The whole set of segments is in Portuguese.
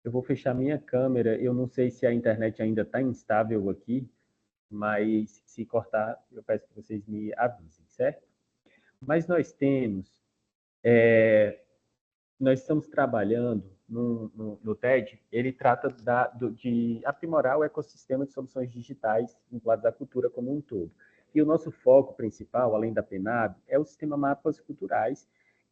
Eu vou fechar minha câmera. Eu não sei se a internet ainda está instável aqui, mas se cortar, eu peço que vocês me avisem, certo? Mas nós estamos trabalhando no TED, ele trata de aprimorar o ecossistema de soluções digitais vinculadas à cultura como um todo. E o nosso foco principal, além da PNAB, é o sistema Mapas Culturais,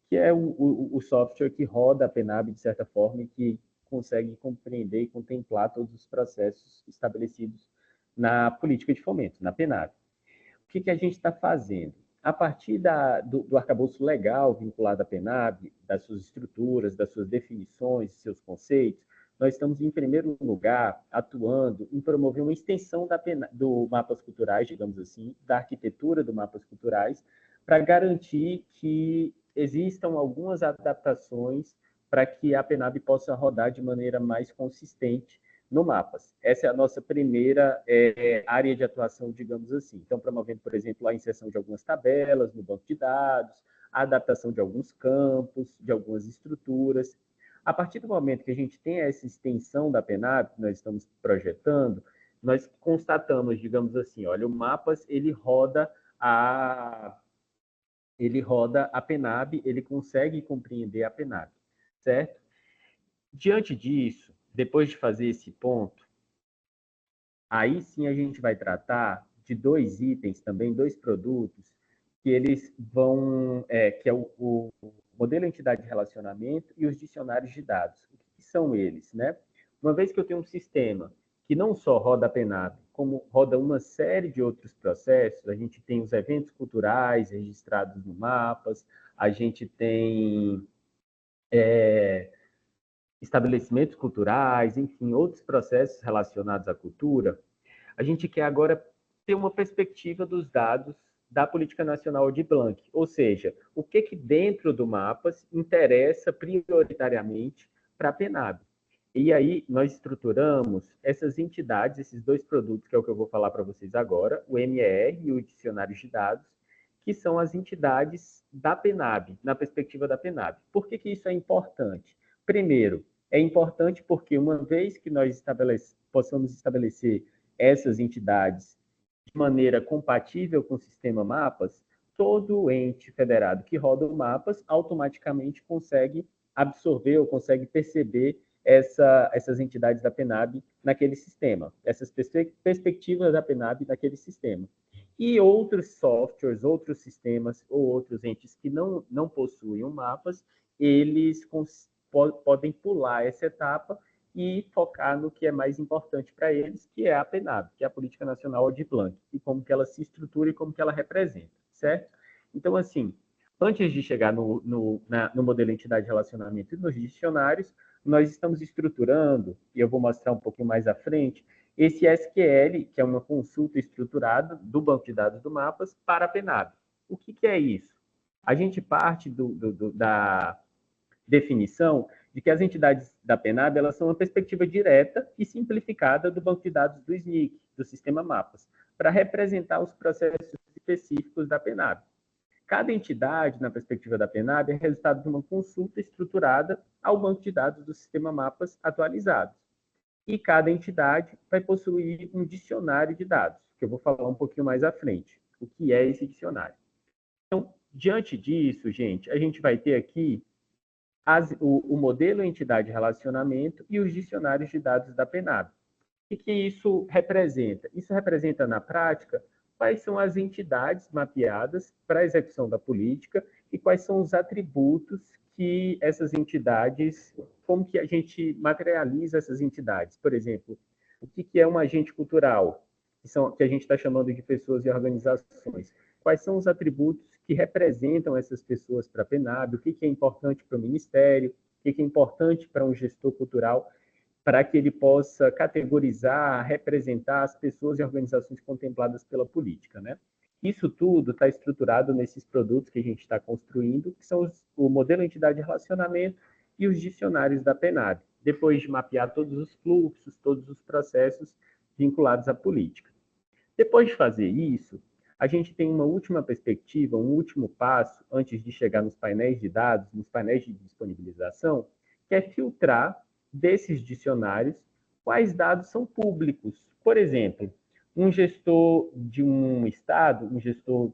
que é o software que roda a PNAB de certa forma e que consegue compreender e contemplar todos os processos estabelecidos na política de fomento, na PNAB. O que a gente está fazendo? A partir do arcabouço legal vinculado à PNAB, das suas estruturas, das suas definições, seus conceitos, nós estamos, em primeiro lugar, atuando em promover uma extensão do Mapas Culturais, digamos assim, da arquitetura do Mapas Culturais, para garantir que existam algumas adaptações para que a PNAB possa rodar de maneira mais consistente no Mapas. Essa é a nossa primeira área de atuação, digamos assim. Então, promovendo, por exemplo, a inserção de algumas tabelas no banco de dados, a adaptação de alguns campos, de algumas estruturas. A partir do momento que a gente tem essa extensão da PNAB, que nós estamos projetando, nós constatamos, digamos assim, olha, o Mapas, ele roda a PNAB, ele consegue compreender a PNAB, certo? Diante disso, depois de fazer esse ponto, aí sim a gente vai tratar de dois itens também, dois produtos, que eles vão, que é o modelo entidade de relacionamento e os dicionários de dados. O que são eles, né? Uma vez que eu tenho um sistema que não só roda a PNAB, como roda uma série de outros processos, a gente tem os eventos culturais registrados no Mapas, a gente tem estabelecimentos culturais, enfim, outros processos relacionados à cultura, a gente quer agora ter uma perspectiva dos dados da Política Nacional de Blanc, ou seja, o que dentro do Mapas interessa prioritariamente para a PNAB. E aí nós estruturamos essas entidades, esses dois produtos, que é o que eu vou falar para vocês agora, o MER e o Dicionário de Dados, que são as entidades da PNAB, na perspectiva da PNAB. Por que isso é importante? Primeiro, é importante porque uma vez que nós possamos estabelecer essas entidades de maneira compatível com o sistema Mapas, todo ente federado que roda o Mapas automaticamente consegue absorver ou consegue perceber essas entidades da PNAB naquele sistema, essas perspectivas da PNAB naquele sistema. E outros softwares, outros sistemas ou outros entes que não possuem mapas, eles podem pular essa etapa e focar no que é mais importante para eles, que é a PNAB, que é a Política Nacional de Blanc, e como que ela se estrutura e como que ela representa, certo? Então, assim, antes de chegar no modelo entidade de relacionamento e nos dicionários, nós estamos estruturando, e eu vou mostrar um pouquinho mais à frente, esse SQL, que é uma consulta estruturada do banco de dados do Mapas para a PNAB. O que é isso? A gente parte da definição de que as entidades da PNAB elas são uma perspectiva direta e simplificada do banco de dados do SNCC, do sistema Mapas, para representar os processos específicos da PNAB. Cada entidade, na perspectiva da PNAB, é resultado de uma consulta estruturada ao banco de dados do sistema Mapas atualizados. E cada entidade vai possuir um dicionário de dados, que eu vou falar um pouquinho mais à frente. O que é esse dicionário? Então, diante disso, gente, a gente vai ter aqui o modelo entidade relacionamento e os dicionários de dados da PNAB. O que isso representa? Isso representa, na prática, quais são as entidades mapeadas para a execução da política e quais são os atributos que essas entidades, como que a gente materializa essas entidades. Por exemplo, o que é um agente cultural, que a gente está chamando de pessoas e organizações. Quais são os atributos que representam essas pessoas para a PNAB, o que é importante para o Ministério, o que é importante para um gestor cultural, para que ele possa categorizar, representar as pessoas e organizações contempladas pela política, né? Isso tudo está estruturado nesses produtos que a gente está construindo, que são o modelo entidade de relacionamento e os dicionários da PNAB, depois de mapear todos os fluxos, todos os processos vinculados à política. Depois de fazer isso, a gente tem uma última perspectiva, um último passo, antes de chegar nos painéis de dados, nos painéis de disponibilização, que é filtrar desses dicionários, quais dados são públicos. Por exemplo, um gestor de um estado, um gestor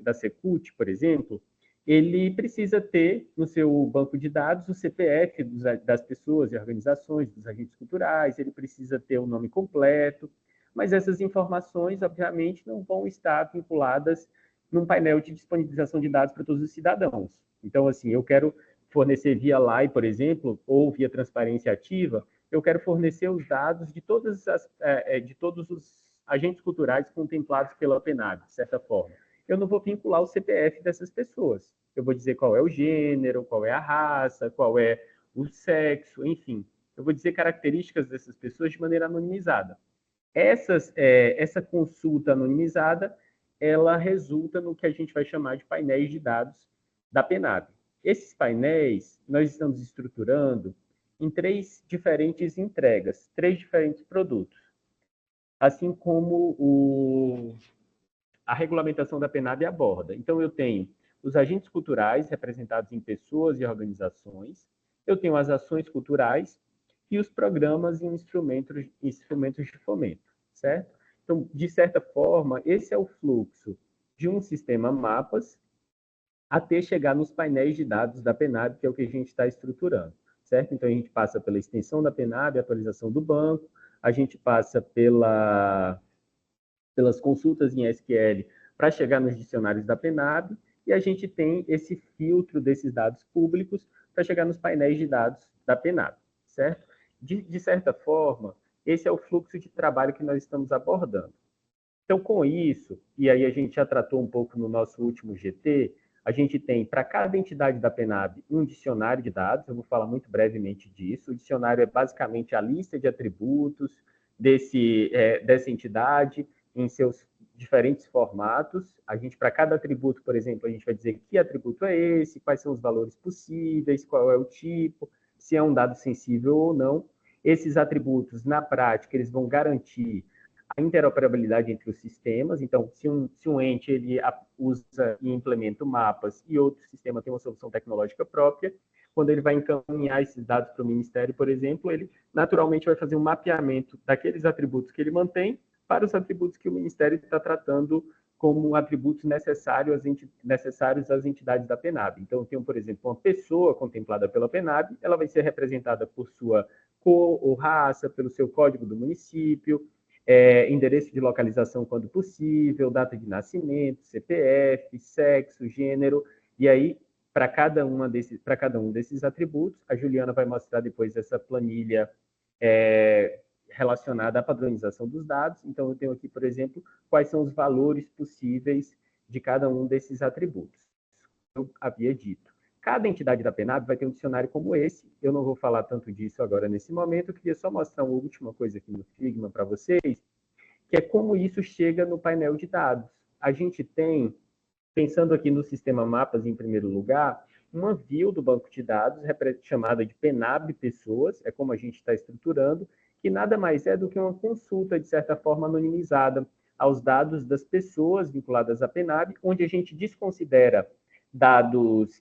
da Secult, por exemplo, ele precisa ter no seu banco de dados o CPF das pessoas e organizações, dos agentes culturais, ele precisa ter o nome completo, mas essas informações, obviamente, não vão estar vinculadas num painel de disponibilização de dados para todos os cidadãos. Então, assim, eu quero fornecer via LAI, por exemplo, ou via transparência ativa, eu quero fornecer os dados de de todos os agentes culturais contemplados pela PNAD, de certa forma. Eu não vou vincular o CPF dessas pessoas. Eu vou dizer qual é o gênero, qual é a raça, qual é o sexo, enfim. Eu vou dizer características dessas pessoas de maneira anonimizada. Essa consulta anonimizada, ela resulta no que a gente vai chamar de painéis de dados da PNAB. Esses painéis, nós estamos estruturando em 3 diferentes entregas, 3 diferentes produtos. Assim como a regulamentação da PNAB aborda. Então, eu tenho os agentes culturais, representados em pessoas e organizações, eu tenho as ações culturais e os programas e instrumentos de fomento, certo? Então, de certa forma, esse é o fluxo de um sistema mapas até chegar nos painéis de dados da PNAB, que é o que a gente está estruturando, certo? Então, a gente passa pela extensão da PNAB, atualização do banco, a gente passa pelas consultas em SQL para chegar nos dicionários da PNAB, e a gente tem esse filtro desses dados públicos para chegar nos painéis de dados da PNAB, certo? De certa forma, esse é o fluxo de trabalho que nós estamos abordando. Então, com isso, e aí a gente já tratou um pouco no nosso último GT, a gente tem para cada entidade da PNAB um dicionário de dados, eu vou falar muito brevemente disso. O dicionário é basicamente a lista de atributos dessa entidade em seus diferentes formatos. A gente, para cada atributo, por exemplo, a gente vai dizer que atributo é esse, quais são os valores possíveis, qual é o tipo, se é um dado sensível ou não. Esses atributos, na prática, eles vão garantir a interoperabilidade entre os sistemas. Então, se um ente ele usa e implementa mapas e outro sistema tem uma solução tecnológica própria, quando ele vai encaminhar esses dados para o Ministério, por exemplo, ele naturalmente vai fazer um mapeamento daqueles atributos que ele mantém para os atributos que o Ministério está tratando como atributos necessários às entidades da PNAB. Então, eu tenho, por exemplo, uma pessoa contemplada pela PNAB, ela vai ser representada por sua cor ou raça, pelo seu código do município, endereço de localização quando possível, data de nascimento, CPF, sexo, gênero, e aí, para cada um desses atributos, a Juliana vai mostrar depois essa planilha relacionada à padronização dos dados. Então, eu tenho aqui, por exemplo, quais são os valores possíveis de cada um desses atributos. Eu havia dito. Cada entidade da PNAB vai ter um dicionário como esse. Eu não vou falar tanto disso agora nesse momento, eu queria só mostrar uma última coisa aqui no Figma para vocês, que é como isso chega no painel de dados. A gente tem, pensando aqui no sistema mapas em primeiro lugar, uma view do banco de dados chamada de PNAB Pessoas, é como a gente está estruturando, que nada mais é do que uma consulta, de certa forma, anonimizada aos dados das pessoas vinculadas à PNAB, onde a gente desconsidera dados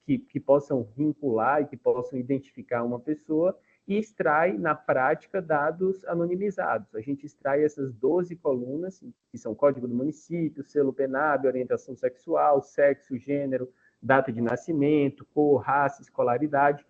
que possam vincular e que possam identificar uma pessoa, e extrai, na prática, dados anonimizados. A gente extrai essas 12 colunas, que são código do município, selo PNAB, orientação sexual, sexo, gênero, data de nascimento, cor, raça, escolaridade.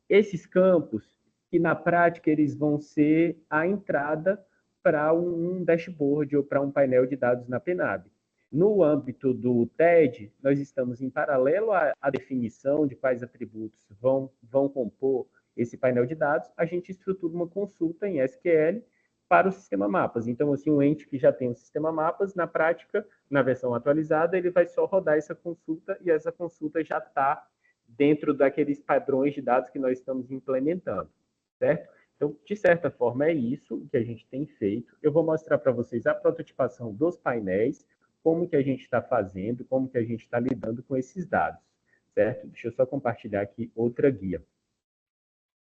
Esses campos, que na prática eles vão ser a entrada para um dashboard ou para um painel de dados na PNAB. No âmbito do TED, nós estamos em paralelo à definição de quais atributos vão compor esse painel de dados, a gente estrutura uma consulta em SQL para o sistema mapas. Então, assim, um ente que já tem o sistema mapas, na prática, na versão atualizada, ele vai só rodar essa consulta e essa consulta já está dentro daqueles padrões de dados que nós estamos implementando, certo? Então, de certa forma, é isso que a gente tem feito. Eu vou mostrar para vocês a prototipação dos painéis, como que a gente está fazendo, como que a gente está lidando com esses dados, certo? Deixa eu só compartilhar aqui outra guia.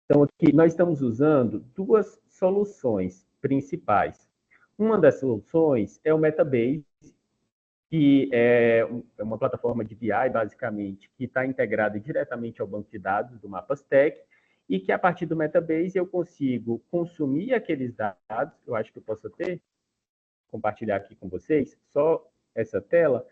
Então, aqui nós estamos usando 2 soluções principais. Uma das soluções é o Metabase, que é uma plataforma de BI, basicamente, que está integrada diretamente ao banco de dados do Mapastec, e que a partir do Metabase eu consigo consumir aqueles dados, eu acho que eu posso até compartilhar aqui com vocês, só essa tela.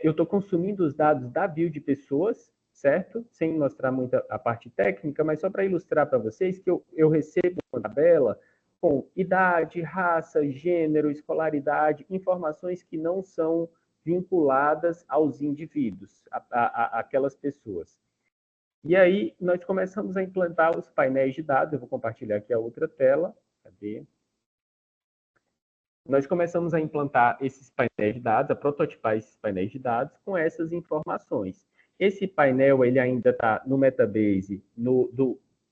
Eu estou consumindo os dados da Bio de pessoas, certo? Sem mostrar muito a parte técnica, mas só para ilustrar para vocês que eu recebo uma tabela com idade, raça, gênero, escolaridade, informações que não são vinculadas aos indivíduos, aquelas pessoas. E aí, nós começamos a implantar os painéis de dados. Eu vou compartilhar aqui a outra tela. Cadê? Nós começamos a implantar esses painéis de dados, a prototipar esses painéis de dados com essas informações. Esse painel ele ainda está no Metabase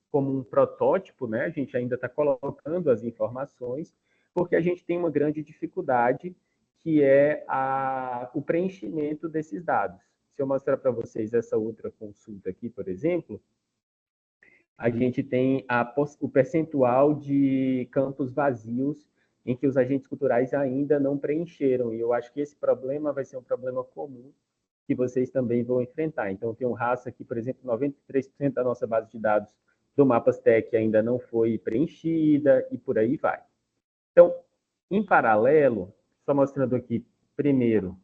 como um protótipo, né? A gente ainda está colocando as informações, porque a gente tem uma grande dificuldade, que é o preenchimento desses dados. Se eu mostrar para vocês essa outra consulta aqui, por exemplo, a gente tem o percentual de campos vazios em que os agentes culturais ainda não preencheram. E eu acho que esse problema vai ser um problema comum que vocês também vão enfrentar. Então, tem um raça aqui, por exemplo, 93% da nossa base de dados do Mapastec ainda não foi preenchida e por aí vai. Então, em paralelo, só mostrando aqui primeiro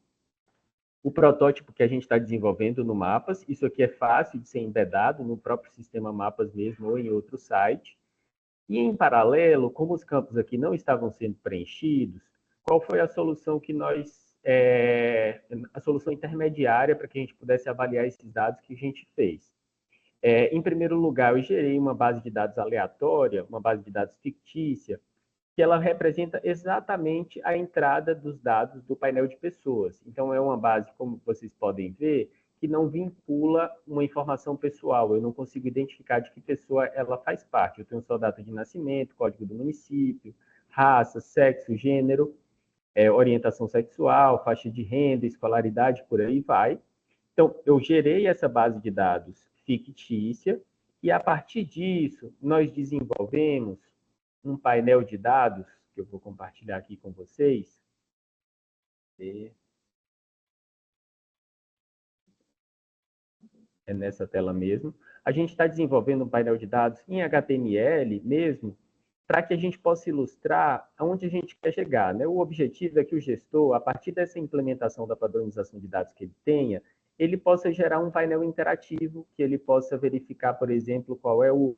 o protótipo que a gente está desenvolvendo no Mapas. Isso aqui é fácil de ser embedado no próprio sistema Mapas mesmo ou em outro site. E, em paralelo, como os campos aqui não estavam sendo preenchidos, qual foi a solução que a solução intermediária para que a gente pudesse avaliar esses dados que a gente fez? Em primeiro lugar, eu gerei uma base de dados aleatória, uma base de dados fictícia, que ela representa exatamente a entrada dos dados do painel de pessoas. Então, é uma base, como vocês podem ver, que não vincula uma informação pessoal. Eu não consigo identificar de que pessoa ela faz parte. Eu tenho só data de nascimento, código do município, raça, sexo, gênero, orientação sexual, faixa de renda, escolaridade, por aí vai. Então, eu gerei essa base de dados fictícia e, a partir disso, nós desenvolvemos um painel de dados, que eu vou compartilhar aqui com vocês. É nessa tela mesmo. A gente está desenvolvendo um painel de dados em HTML mesmo, para que a gente possa ilustrar aonde a gente quer chegar, né? O objetivo é que o gestor, a partir dessa implementação da padronização de dados que ele tenha, ele possa gerar um painel interativo, que ele possa verificar, por exemplo, qual é o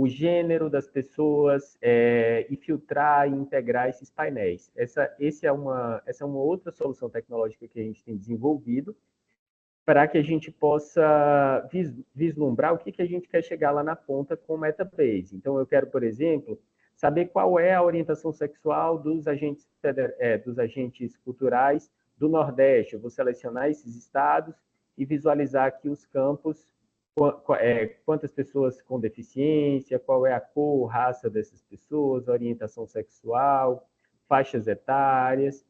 gênero das pessoas e filtrar e integrar esses painéis. Essa é uma outra solução tecnológica que a gente tem desenvolvido para que a gente possa vislumbrar o que a gente quer chegar lá na ponta com o Metabase. Então, eu quero, por exemplo, saber qual é a orientação sexual dos agentes culturais do Nordeste. Eu vou selecionar esses estados e visualizar aqui os campos, quantas pessoas com deficiência, qual é a cor, raça dessas pessoas, orientação sexual, faixas etárias,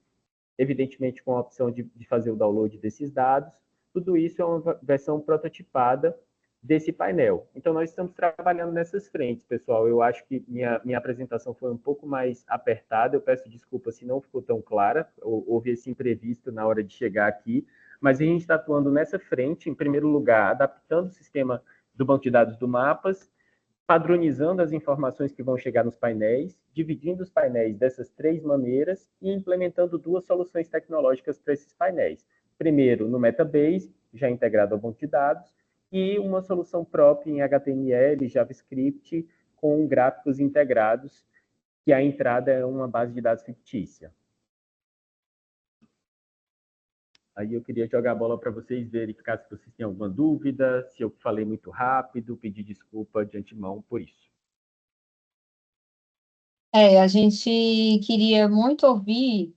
evidentemente com a opção de fazer o download desses dados. Tudo isso é uma versão prototipada desse painel. Então, nós estamos trabalhando nessas frentes, pessoal. Eu acho que minha apresentação foi um pouco mais apertada. Eu peço desculpa se não ficou tão clara. Houve esse imprevisto na hora de chegar aqui. Mas a gente está atuando nessa frente, em primeiro lugar, adaptando o sistema do banco de dados do Mapas, padronizando as informações que vão chegar nos painéis, dividindo os painéis dessas três maneiras e implementando duas soluções tecnológicas para esses painéis. Primeiro, no Metabase, já integrado ao banco de dados, e uma solução própria em HTML, JavaScript, com gráficos integrados, que a entrada é uma base de dados fictícia. Aí eu queria jogar a bola para vocês, verificar se vocês têm alguma dúvida, se eu falei muito rápido, pedir desculpa de antemão por isso. A gente queria muito ouvir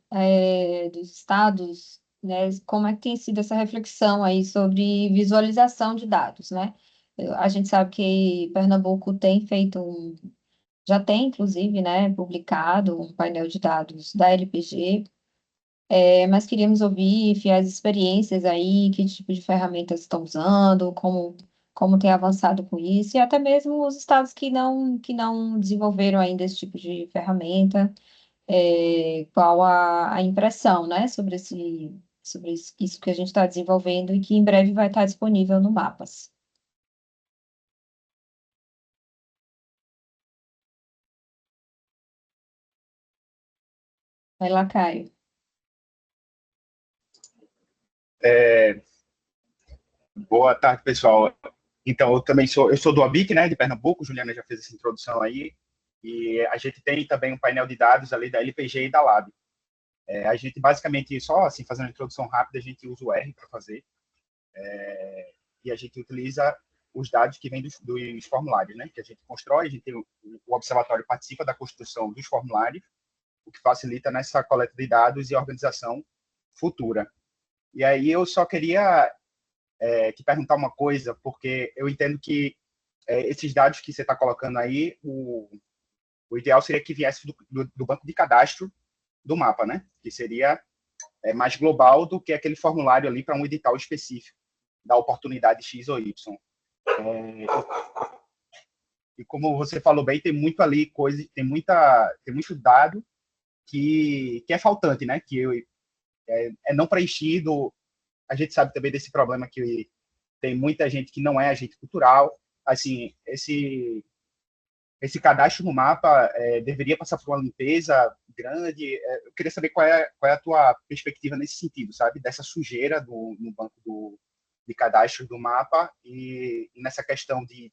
dos estados, né, como é que tem sido essa reflexão aí sobre visualização de dados, né? A gente sabe que Pernambuco tem feito já tem, inclusive, né, publicado um painel de dados da LPG, mas queríamos ouvir, enfim, as experiências aí, que tipo de ferramentas estão usando, como tem avançado com isso, e até mesmo os estados que não desenvolveram ainda esse tipo de ferramenta, qual a impressão, né, sobre isso que a gente está desenvolvendo e que em breve vai estar disponível no Mapas. Vai lá, Caio. Boa tarde, pessoal. Então, eu sou do ABIC, né, de Pernambuco, Juliana já fez essa introdução aí, e a gente tem também um painel de dados ali da LPG e da Lab. A gente basicamente, só assim, fazendo uma introdução rápida, a gente usa o R para fazer, e a gente utiliza os dados que vêm dos formulários, né, que a gente constrói, a gente tem o observatório participa da construção dos formulários, o que facilita nessa coleta de dados e organização futura. E aí eu só queria te perguntar uma coisa, porque eu entendo que esses dados que você está colocando aí, o ideal seria que viesse do banco de cadastro do mapa, né? Que seria mais global do que aquele formulário ali para um edital específico da oportunidade X ou Y. E como você falou bem, tem muito ali coisa, tem muito dado que é faltante, né? Que é não preenchido. A gente sabe também desse problema que tem muita gente que não é agente cultural. Assim, esse cadastro no mapa deveria passar por uma limpeza grande. Eu queria saber qual é a tua perspectiva nesse sentido, sabe? Dessa sujeira no banco de cadastro do mapa e nessa questão de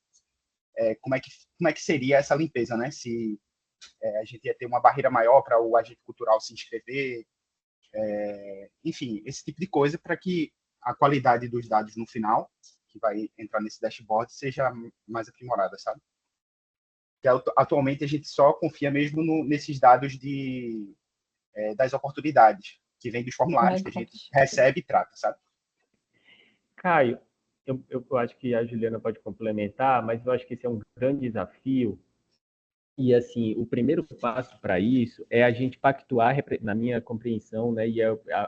como é que seria essa limpeza, né? Se a gente ia ter uma barreira maior para o agente cultural se inscrever, enfim, esse tipo de coisa para que a qualidade dos dados no final, que vai entrar nesse dashboard, seja mais aprimorada, sabe? Que atualmente a gente só confia mesmo nesses dados das oportunidades, que vem dos formulários que a gente recebe e trata, sabe? Caio, eu acho que a Juliana pode complementar, mas eu acho que esse é um grande desafio. E, assim, o primeiro passo para isso é a gente pactuar, na minha compreensão, né, e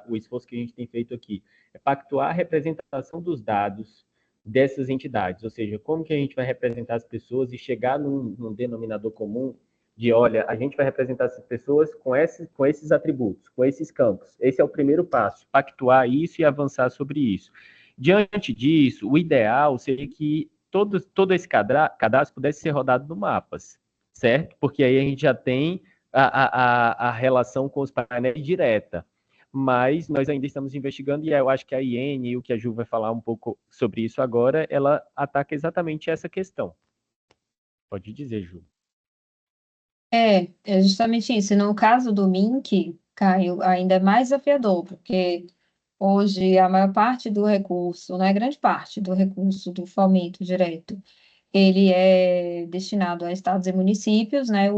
o esforço que a gente tem feito aqui, é pactuar a representação dos dados dessas entidades, ou seja, como que a gente vai representar as pessoas e chegar num denominador comum de, olha, a gente vai representar essas pessoas com esses atributos, com esses campos. Esse é o primeiro passo, pactuar isso e avançar sobre isso. Diante disso, o ideal seria que todo esse cadastro pudesse ser rodado no Mapas, certo? Porque aí a gente já tem a relação com os painéis direta. Mas nós ainda estamos investigando, e eu acho que a IN e o que a Ju vai falar um pouco sobre isso agora, ela ataca exatamente essa questão. Pode dizer, Ju. É justamente isso. E no caso do Mink, Caio, ainda é mais desafiador, porque hoje a maior parte do recurso, né, grande parte do recurso do fomento direto, ele é destinado a estados e municípios, né?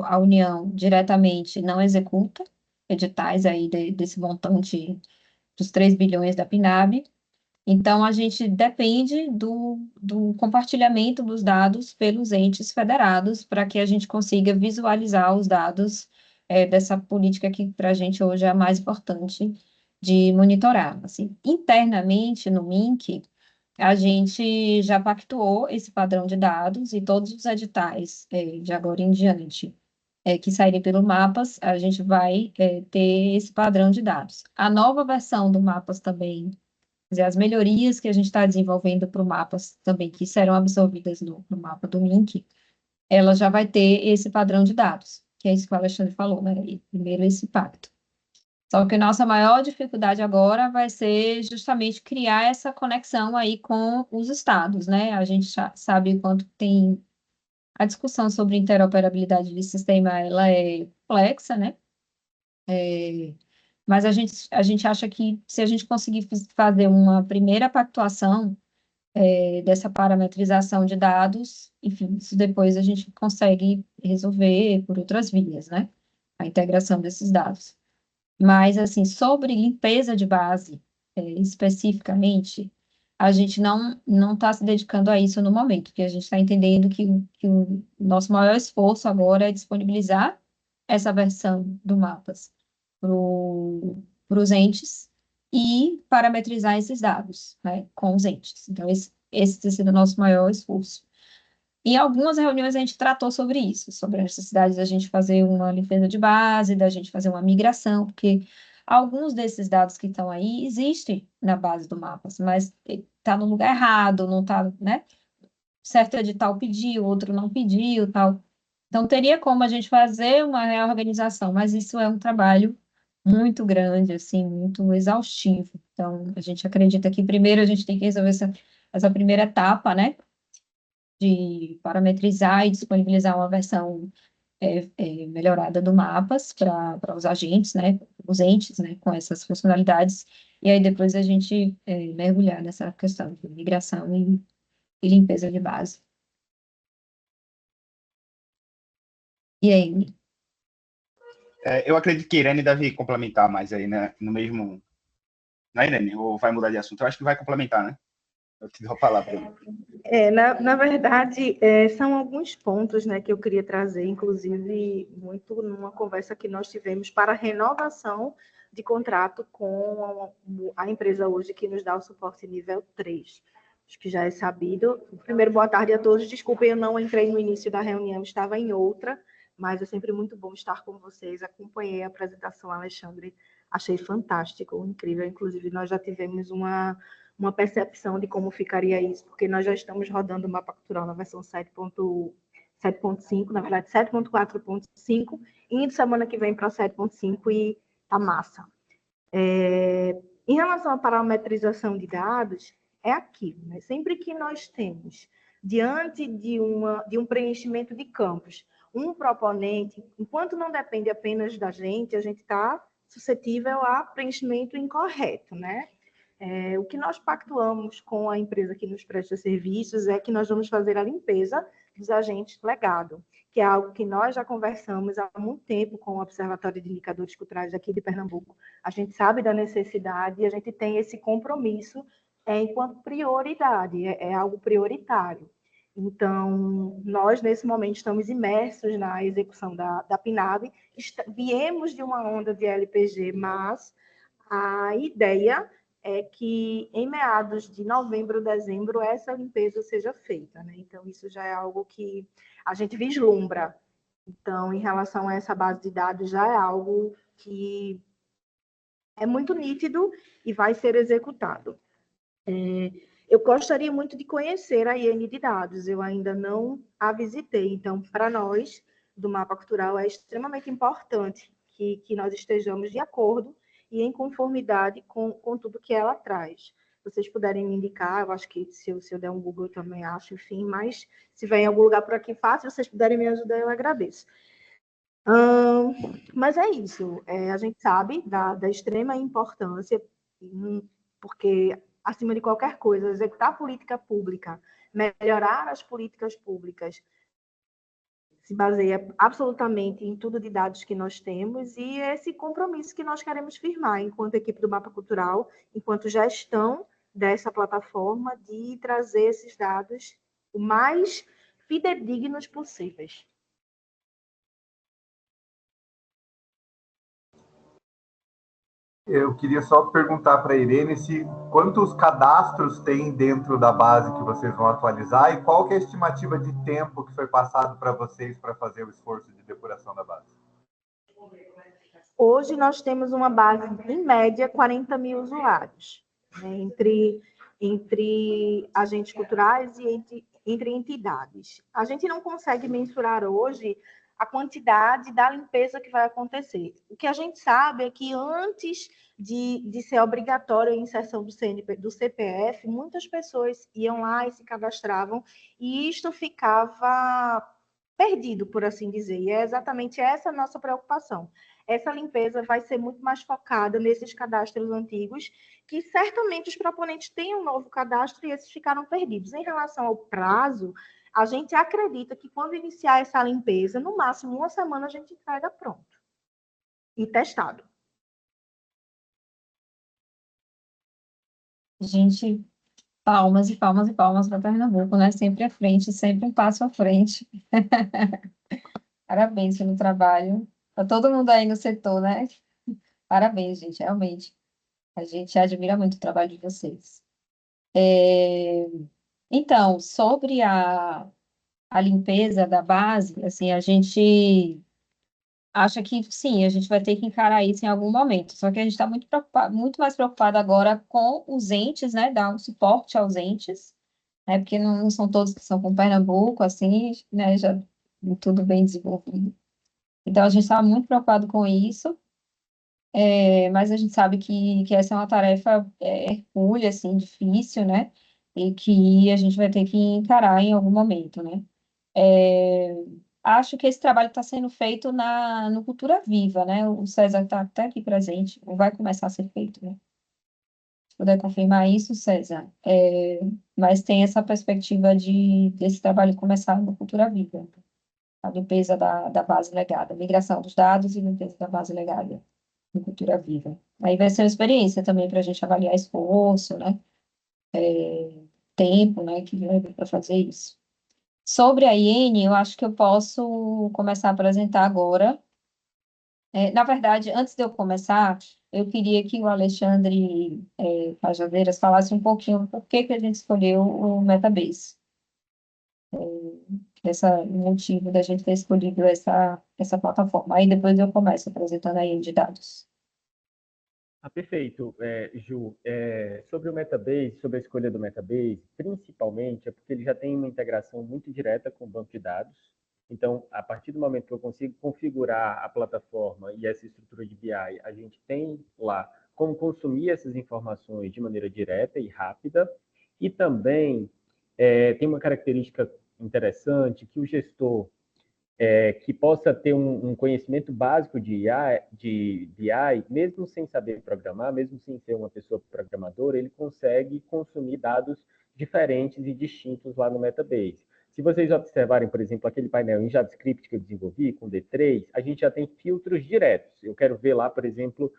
A União diretamente não executa editais aí desse montante dos 3 bilhões da PNAB. Então, a gente depende do compartilhamento dos dados pelos entes federados para que a gente consiga visualizar os dados dessa política que para a gente hoje é a mais importante de monitorar. Assim, internamente, no MINC, a gente já pactuou esse padrão de dados e todos os editais de agora em diante que saírem pelo Mapas, a gente vai ter esse padrão de dados. A nova versão do Mapas também, quer dizer, as melhorias que a gente está desenvolvendo para o Mapas também, que serão absorvidas no mapa do Link, ela já vai ter esse padrão de dados, que é isso que o Alexandre falou, né? E primeiro esse pacto. Só que nossa maior dificuldade agora vai ser justamente criar essa conexão aí com os estados, né? A gente sabe o quanto tem a discussão sobre interoperabilidade de sistema, ela é complexa, né? Mas a gente acha que se a gente conseguir fazer uma primeira pactuação dessa parametrização de dados, enfim, isso depois a gente consegue resolver por outras vias, né? A integração desses dados. Mas, assim, sobre limpeza de base, especificamente, a gente não está se dedicando a isso no momento, porque a gente está entendendo que o nosso maior esforço agora é disponibilizar essa versão do Mapas para os entes e parametrizar esses dados, né, com os entes. Então, esse tem sido o nosso maior esforço. Em algumas reuniões a gente tratou sobre isso, sobre a necessidade da gente fazer uma limpeza de base, da gente fazer uma migração, porque alguns desses dados que estão aí existem na base do Mapas, mas está no lugar errado, não está, né? Certo edital pediu, outro não pediu, tal. Então, teria como a gente fazer uma reorganização, mas isso é um trabalho muito grande, assim, muito exaustivo. Então, a gente acredita que primeiro a gente tem que resolver essa primeira etapa, né, de parametrizar e disponibilizar uma versão melhorada do mapas para os agentes, né, os entes, né, com essas funcionalidades, e aí depois a gente mergulhar nessa questão de migração e limpeza de base. E aí? Eu acredito que Irene deve complementar mais aí, né? No mesmo. Não é, Irene? Ou vai mudar de assunto? Eu acho que vai complementar, né? Eu te dou a palavra. Na verdade, são alguns pontos, né, que eu queria trazer, inclusive, muito numa conversa que nós tivemos para a renovação de contrato com a empresa hoje que nos dá o suporte nível 3. Acho que já é sabido. Primeiro, boa tarde a todos. Desculpem, eu não entrei no início da reunião, estava em outra, mas é sempre muito bom estar com vocês. Acompanhei a apresentação, Alexandre, achei fantástico, incrível. Inclusive, nós já tivemos uma percepção de como ficaria isso, porque nós já estamos rodando o mapa cultural na versão 7.5, na verdade 7.4.5, indo semana que vem para 7.5 e tá massa. Em relação à parametrização de dados, é aquilo, né? Sempre que nós temos, diante de um preenchimento de campos, um proponente, enquanto não depende apenas da gente, a gente está suscetível a preenchimento incorreto, né? O que nós pactuamos com a empresa que nos presta serviços é que nós vamos fazer a limpeza dos agentes legado, que é algo que nós já conversamos há muito tempo com o Observatório de Indicadores Culturais aqui de Pernambuco. A gente sabe da necessidade e a gente tem esse compromisso enquanto prioridade, é algo prioritário. Então, nós, nesse momento, estamos imersos na execução da PNAB, viemos de uma onda de LPG, mas a ideia é que em meados de novembro, dezembro, essa limpeza seja feita, né? Então, isso já é algo que a gente vislumbra. Então, em relação a essa base de dados, já é algo que é muito nítido e vai ser executado. Eu gostaria muito de conhecer a IN de dados, eu ainda não a visitei, então, para nós, do Mapa Cultural, é extremamente importante que nós estejamos de acordo e em conformidade com tudo que ela traz. Se vocês puderem me indicar, eu acho que se eu der um Google eu também acho, enfim, mas se vier em algum lugar por aqui fácil, se vocês puderem me ajudar, eu agradeço. Mas é isso, a gente sabe da extrema importância, porque, acima de qualquer coisa, executar política pública, melhorar as políticas públicas, se baseia absolutamente em tudo de dados que nós temos e esse compromisso que nós queremos firmar enquanto equipe do Mapa Cultural, enquanto gestão dessa plataforma, de trazer esses dados o mais fidedignos possíveis. Eu queria só perguntar para a Irene quantos cadastros tem dentro da base que vocês vão atualizar e qual que é a estimativa de tempo que foi passado para vocês para fazer o esforço de depuração da base. Hoje nós temos uma base, em média, 40 mil usuários, né, entre agentes culturais e entre entidades. A gente não consegue mensurar hoje a quantidade da limpeza que vai acontecer. O que a gente sabe é que antes de ser obrigatória a inserção do CPF, muitas pessoas iam lá e se cadastravam, e isto ficava perdido, por assim dizer. E é exatamente essa a nossa preocupação. Essa limpeza vai ser muito mais focada nesses cadastros antigos, que certamente os proponentes têm um novo cadastro e esses ficaram perdidos. Em relação ao prazo, a gente acredita que quando iniciar essa limpeza, no máximo uma semana a gente entrega pronto e testado. Gente, palmas e palmas e palmas para Pernambuco, né? Sempre à frente, sempre um passo à frente. Parabéns pelo trabalho. Para todo mundo aí no setor, né? Parabéns, gente, realmente. A gente admira muito o trabalho de vocês. Então, sobre a limpeza da base, assim, a gente acha que sim, a gente vai ter que encarar isso em algum momento. Só que a gente está muito preocupado, muito mais preocupado agora com os entes, né? Dar um suporte aos entes, né? Porque não são todos que são com Pernambuco, assim, né? Já tudo bem desenvolvido. Então, a gente está muito preocupado com isso. mas a gente sabe que essa é uma tarefa hercúlea, assim, difícil, né? E que a gente vai ter que encarar em algum momento, né? É, acho que esse trabalho está sendo feito no Cultura Viva, né? O César está até aqui presente, ou vai começar a ser feito, né? Se puder confirmar isso, César. Mas tem essa perspectiva desse trabalho começar no Cultura Viva, a limpeza da base legada, a migração dos dados e limpeza da base legada no Cultura Viva. Aí vai ser uma experiência também para a gente avaliar esforço, né? Tempo, né? Que vai para fazer isso. Sobre a IN, eu acho que eu posso começar a apresentar agora. Na verdade, antes de eu começar, eu queria que o Alexandre Pajadeiras falasse um pouquinho por que a gente escolheu o Metabase. Esse motivo da gente ter escolhido essa plataforma. Aí depois eu começo apresentando a IN de dados. Perfeito, Ju. Sobre o Metabase, sobre a escolha do Metabase, principalmente é porque ele já tem uma integração muito direta com o banco de dados. Então, a partir do momento que eu consigo configurar a plataforma e essa estrutura de BI, a gente tem lá como consumir essas informações de maneira direta e rápida. E também tem uma característica interessante que o gestor que possa ter um conhecimento básico de BI, mesmo sem saber programar, mesmo sem ser uma pessoa programadora, ele consegue consumir dados diferentes e distintos lá no Metabase. Se vocês observarem, por exemplo, aquele painel em JavaScript que eu desenvolvi com D3, a gente já tem filtros diretos. Eu quero ver lá, por exemplo,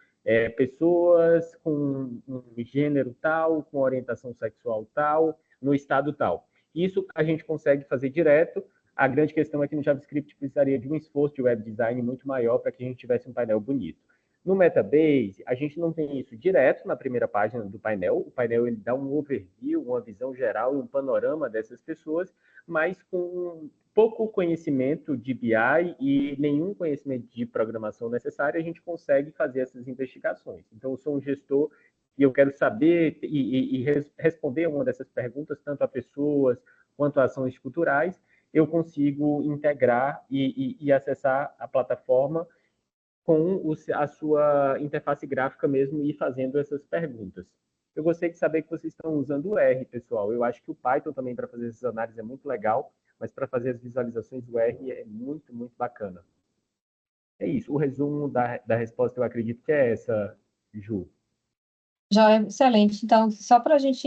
pessoas com um gênero tal, com orientação sexual tal, no estado tal. Isso a gente consegue fazer direto. A grande questão é que no JavaScript precisaria de um esforço de web design muito maior para que a gente tivesse um painel bonito. No Metabase, a gente não tem isso direto na primeira página do painel. O painel ele dá um overview, uma visão geral e um panorama dessas pessoas, mas com pouco conhecimento de BI e nenhum conhecimento de programação necessário, a gente consegue fazer essas investigações. Então, eu sou um gestor e eu quero saber e responder uma dessas perguntas, tanto a pessoas quanto a ações culturais, eu consigo integrar e acessar a plataforma com a sua interface gráfica mesmo e fazendo essas perguntas. Eu gostei de saber que vocês estão usando o R, pessoal. Eu acho que o Python também para fazer essas análises é muito legal, mas para fazer as visualizações o R é muito, muito bacana. É isso. O resumo da resposta eu acredito que é essa, Ju. Já é excelente. Então, só para a gente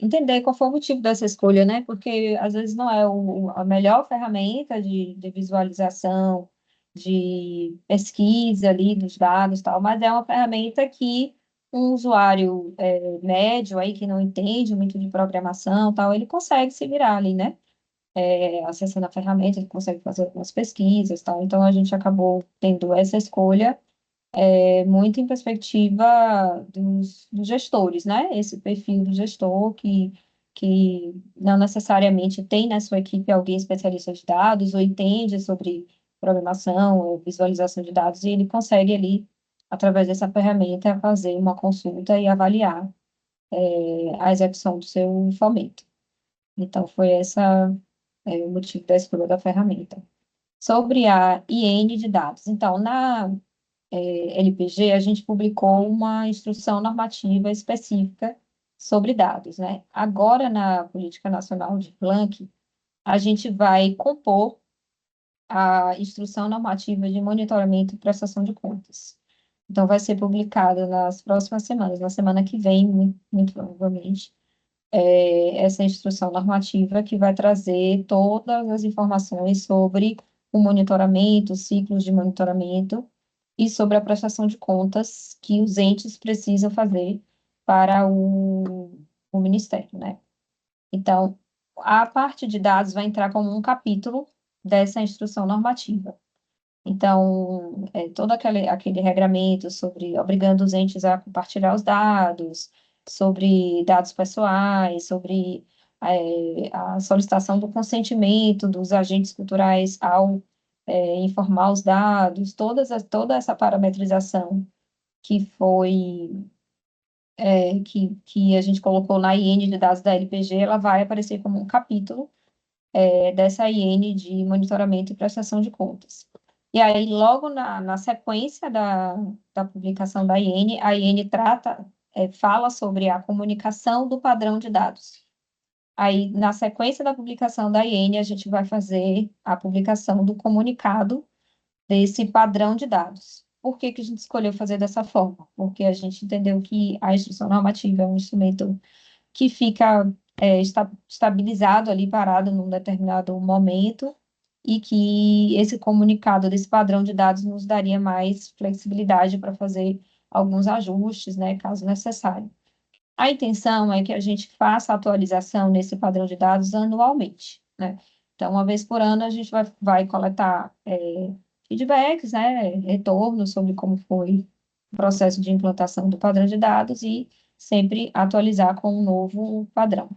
entender qual foi o motivo dessa escolha, né? Porque às vezes não é a melhor ferramenta de visualização, de pesquisa ali dos dados e tal, mas é uma ferramenta que um usuário médio aí que não entende muito de programação e tal, ele consegue se virar ali, né? Acessando a ferramenta, ele consegue fazer algumas pesquisas e tal. Então, a gente acabou tendo essa escolha muito em perspectiva dos gestores, né? Esse perfil do gestor que não necessariamente tem na sua equipe alguém especialista de dados ou entende sobre programação ou visualização de dados e ele consegue ali, através dessa ferramenta, fazer uma consulta e avaliar a execução do seu fomento. Então, foi o motivo da escolha da ferramenta. Sobre a IN de dados. Então, na LPG, a gente publicou uma instrução normativa específica sobre dados, né? Agora, na Política Nacional de Blanc, a gente vai compor a instrução normativa de monitoramento e prestação de contas. Então, vai ser publicada nas próximas semanas, na semana que vem, muito provavelmente, essa instrução normativa que vai trazer todas as informações sobre o monitoramento, os ciclos de monitoramento, e sobre a prestação de contas que os entes precisam fazer para o Ministério, né? Então, a parte de dados vai entrar como um capítulo dessa instrução normativa. Então, todo aquele regramento sobre obrigando os entes a compartilhar os dados, sobre dados pessoais, sobre a solicitação do consentimento dos agentes culturais ao informar os dados, toda essa parametrização que foi que a gente colocou na IN de dados da LPG, ela vai aparecer como um capítulo dessa IN de monitoramento e prestação de contas. E aí, logo na sequência da publicação da IN, a IN fala sobre a comunicação do padrão de dados. Aí, na sequência da publicação da IN, a gente vai fazer a publicação do comunicado desse padrão de dados. Por que que a gente escolheu fazer dessa forma? Porque a gente entendeu que a instrução normativa é um instrumento que fica estabilizado ali, parado num determinado momento, e que esse comunicado desse padrão de dados nos daria mais flexibilidade para fazer alguns ajustes, né, caso necessário. A intenção é que a gente faça a atualização nesse padrão de dados anualmente, né? Então, uma vez por ano, a gente vai coletar feedbacks, né, retornos sobre como foi o processo de implantação do padrão de dados e sempre atualizar com um novo padrão.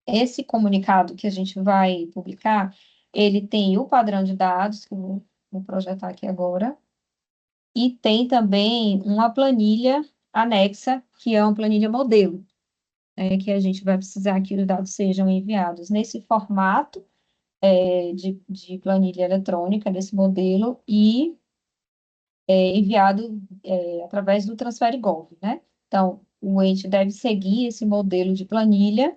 Esse comunicado que a gente vai publicar, ele tem o padrão de dados, que eu vou projetar aqui agora, e tem também uma planilha anexa, que é uma planilha modelo, que a gente vai precisar que os dados sejam enviados nesse formato de planilha eletrônica, desse modelo, e enviado através do Transfere Gov, né? Então, o ente deve seguir esse modelo de planilha.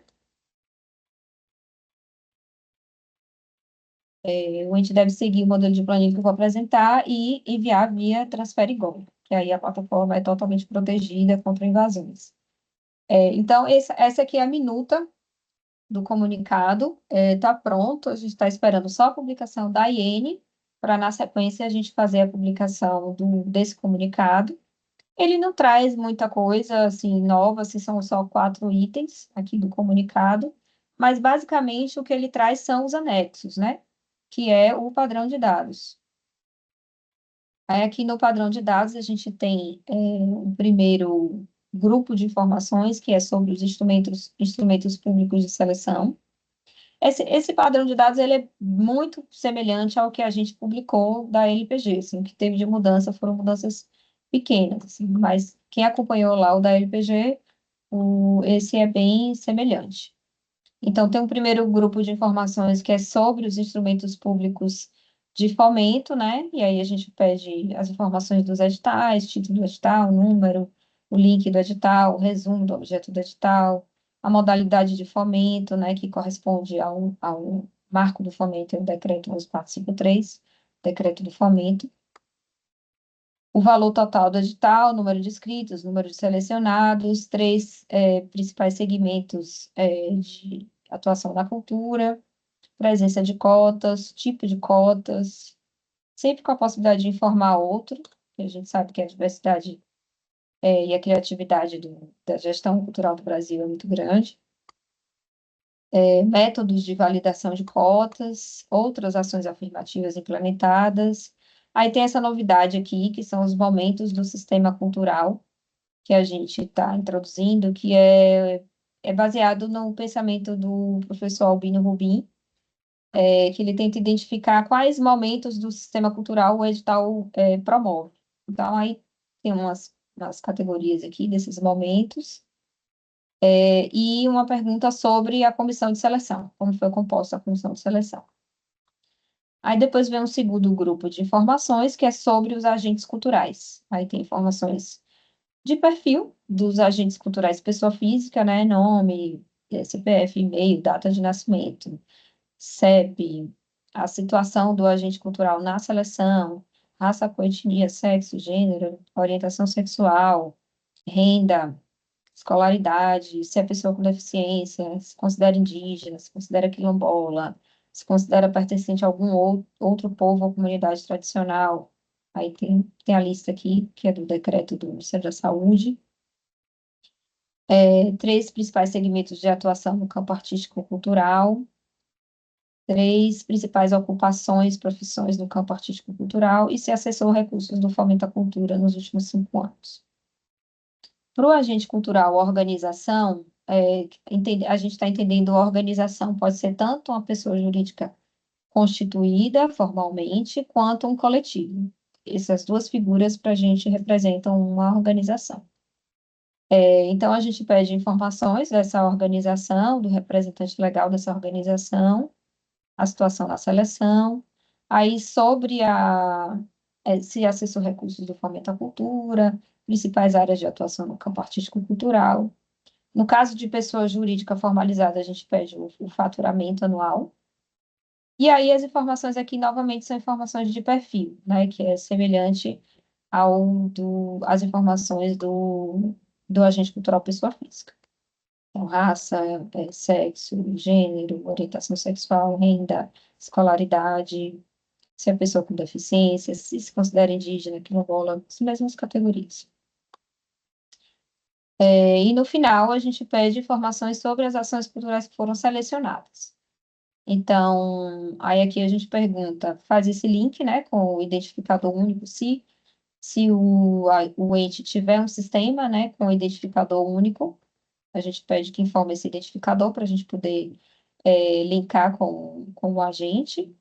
O ente deve seguir o modelo de planilha que eu vou apresentar e enviar via Transfere Gov, que aí a plataforma é totalmente protegida contra invasões. Então, essa aqui é a minuta do comunicado, está pronto, a gente está esperando só a publicação da IN, para na sequência a gente fazer a publicação desse comunicado. Ele não traz muita coisa, assim, nova, assim, são só 4 itens aqui do comunicado, mas basicamente o que ele traz são os anexos, né? Que é o padrão de dados. Aí aqui no padrão de dados a gente tem o primeiro grupo de informações, que é sobre os instrumentos públicos de seleção. Esse padrão de dados ele é muito semelhante ao que a gente publicou da LPG, assim, o que teve de mudança foram mudanças pequenas, assim, mas quem acompanhou lá o da LPG, esse é bem semelhante. Então, tem um primeiro grupo de informações que é sobre os instrumentos públicos de fomento, né? E aí a gente pede as informações dos editais, título do edital, número, o link do edital, o resumo do objeto do edital, a modalidade de fomento, né? Que corresponde ao marco do fomento, o decreto 11453, decreto do fomento. O valor total do edital, número de inscritos, número de selecionados, 3 principais segmentos de atuação na cultura, presença de cotas, tipo de cotas, sempre com a possibilidade de informar outro, que a gente sabe que a diversidade e a criatividade da gestão cultural do Brasil é muito grande. Métodos de validação de cotas, outras ações afirmativas implementadas. Aí tem essa novidade aqui, que são os momentos do sistema cultural, que a gente está introduzindo, que é baseado no pensamento do professor Albino Rubim, que ele tenta identificar quais momentos do sistema cultural o edital promove. Então, aí tem umas categorias aqui desses momentos, e uma pergunta sobre a comissão de seleção, como foi composta a comissão de seleção. Aí depois vem um segundo grupo de informações, que é sobre os agentes culturais. Aí tem informações de perfil dos agentes culturais, pessoa física, né, nome, CPF, e-mail, data de nascimento, CEP, a situação do agente cultural na seleção, raça, cor, etnia, sexo, gênero, orientação sexual, renda, escolaridade, se é pessoa com deficiência, se considera indígena, se considera quilombola, se considera pertencente a algum outro povo ou comunidade tradicional. Aí tem a lista aqui, que é do decreto do Ministério da Saúde. 3 principais segmentos de atuação no campo artístico-cultural, 3 principais ocupações, profissões no campo artístico-cultural e se acessou recursos do Fomento à Cultura nos últimos 5 anos. Para o agente cultural, a organização, a gente está entendendo a organização pode ser tanto uma pessoa jurídica constituída formalmente, quanto um coletivo. Essas 2 figuras, para a gente, representam uma organização. Então, a gente pede informações dessa organização, do representante legal dessa organização, a situação da seleção, Aí, sobre se acessou recursos do Fomento à Cultura, principais áreas de atuação no campo artístico-cultural. No caso de pessoa jurídica formalizada, a gente pede o faturamento anual. E aí, as informações aqui, novamente, são informações de perfil, né, que é semelhante às informações do agente cultural pessoa física. Então, raça, sexo, gênero, orientação sexual, renda, escolaridade, se é pessoa com deficiência, se considera indígena, quilombola, as mesmas categorias. E no final, a gente pede informações sobre as ações culturais que foram selecionadas. Então, aí aqui a gente pergunta, faz esse link, né, com o identificador único, se o ente tiver um sistema, né, com identificador único, a gente pede que informe esse identificador para a gente poder linkar com o agente,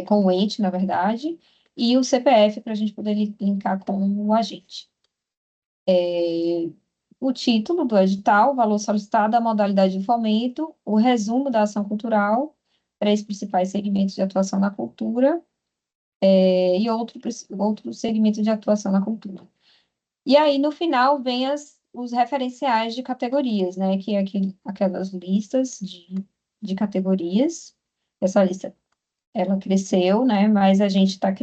com o ente, na verdade, e o CPF para a gente poder linkar com o agente. O título do edital, o valor solicitado, a modalidade de fomento, o resumo da ação cultural, 3 principais segmentos de atuação na cultura, e outro segmento de atuação na cultura. E aí, no final, vem os referenciais de categorias, né? Que é aquelas listas de categorias. Essa lista, ela cresceu, né? Mas a gente está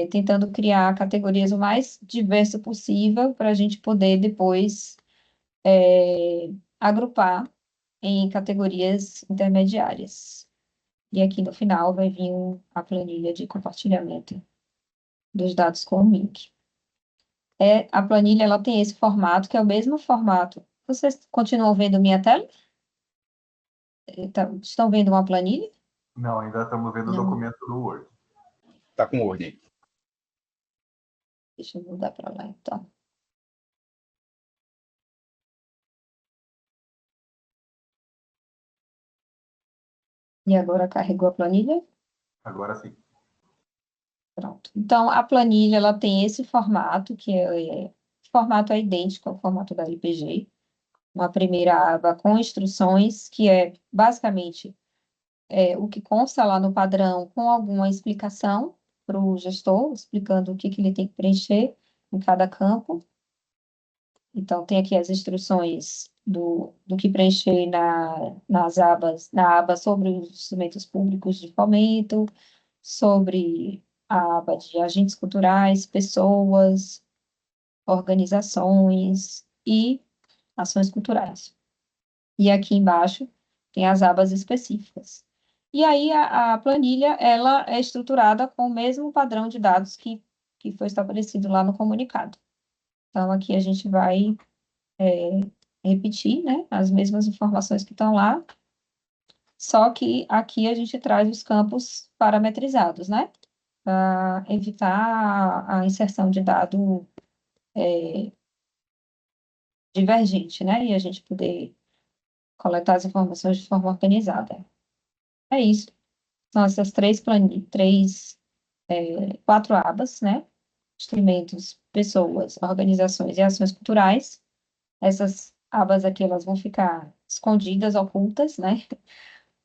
tentando criar categorias o mais diverso possível para a gente poder depois agrupar em categorias intermediárias. E aqui no final vai vir a planilha de compartilhamento dos dados com o link. A planilha ela tem esse formato, que é o mesmo formato. Vocês continuam vendo minha tela? Estão vendo uma planilha? Não, ainda estamos vendo o Não. documento do Word. Tá com ordem. Deixa eu mudar para lá, então. E agora carregou a planilha? Agora sim. Pronto. Então, a planilha ela tem esse formato, que o formato é idêntico ao formato da LPG. Uma primeira aba com instruções, que é basicamente o que consta lá no padrão, com alguma explicação para o gestor, explicando o que ele tem que preencher em cada campo. Então, tem aqui as instruções do que preencher na aba sobre os instrumentos públicos de fomento, sobre a aba de agentes culturais, pessoas, organizações e ações culturais. E aqui embaixo tem as abas específicas. E aí a planilha ela é estruturada com o mesmo padrão de dados que foi estabelecido lá no comunicado. Então, aqui a gente vai repetir, né, as mesmas informações que estão lá, só que aqui a gente traz os campos parametrizados, né, para evitar a inserção de dado divergente, né, e a gente poder coletar as informações de forma organizada. É isso. São essas quatro abas, né? Instrumentos, pessoas, organizações e ações culturais. Essas abas aqui, elas vão ficar escondidas, ocultas, né?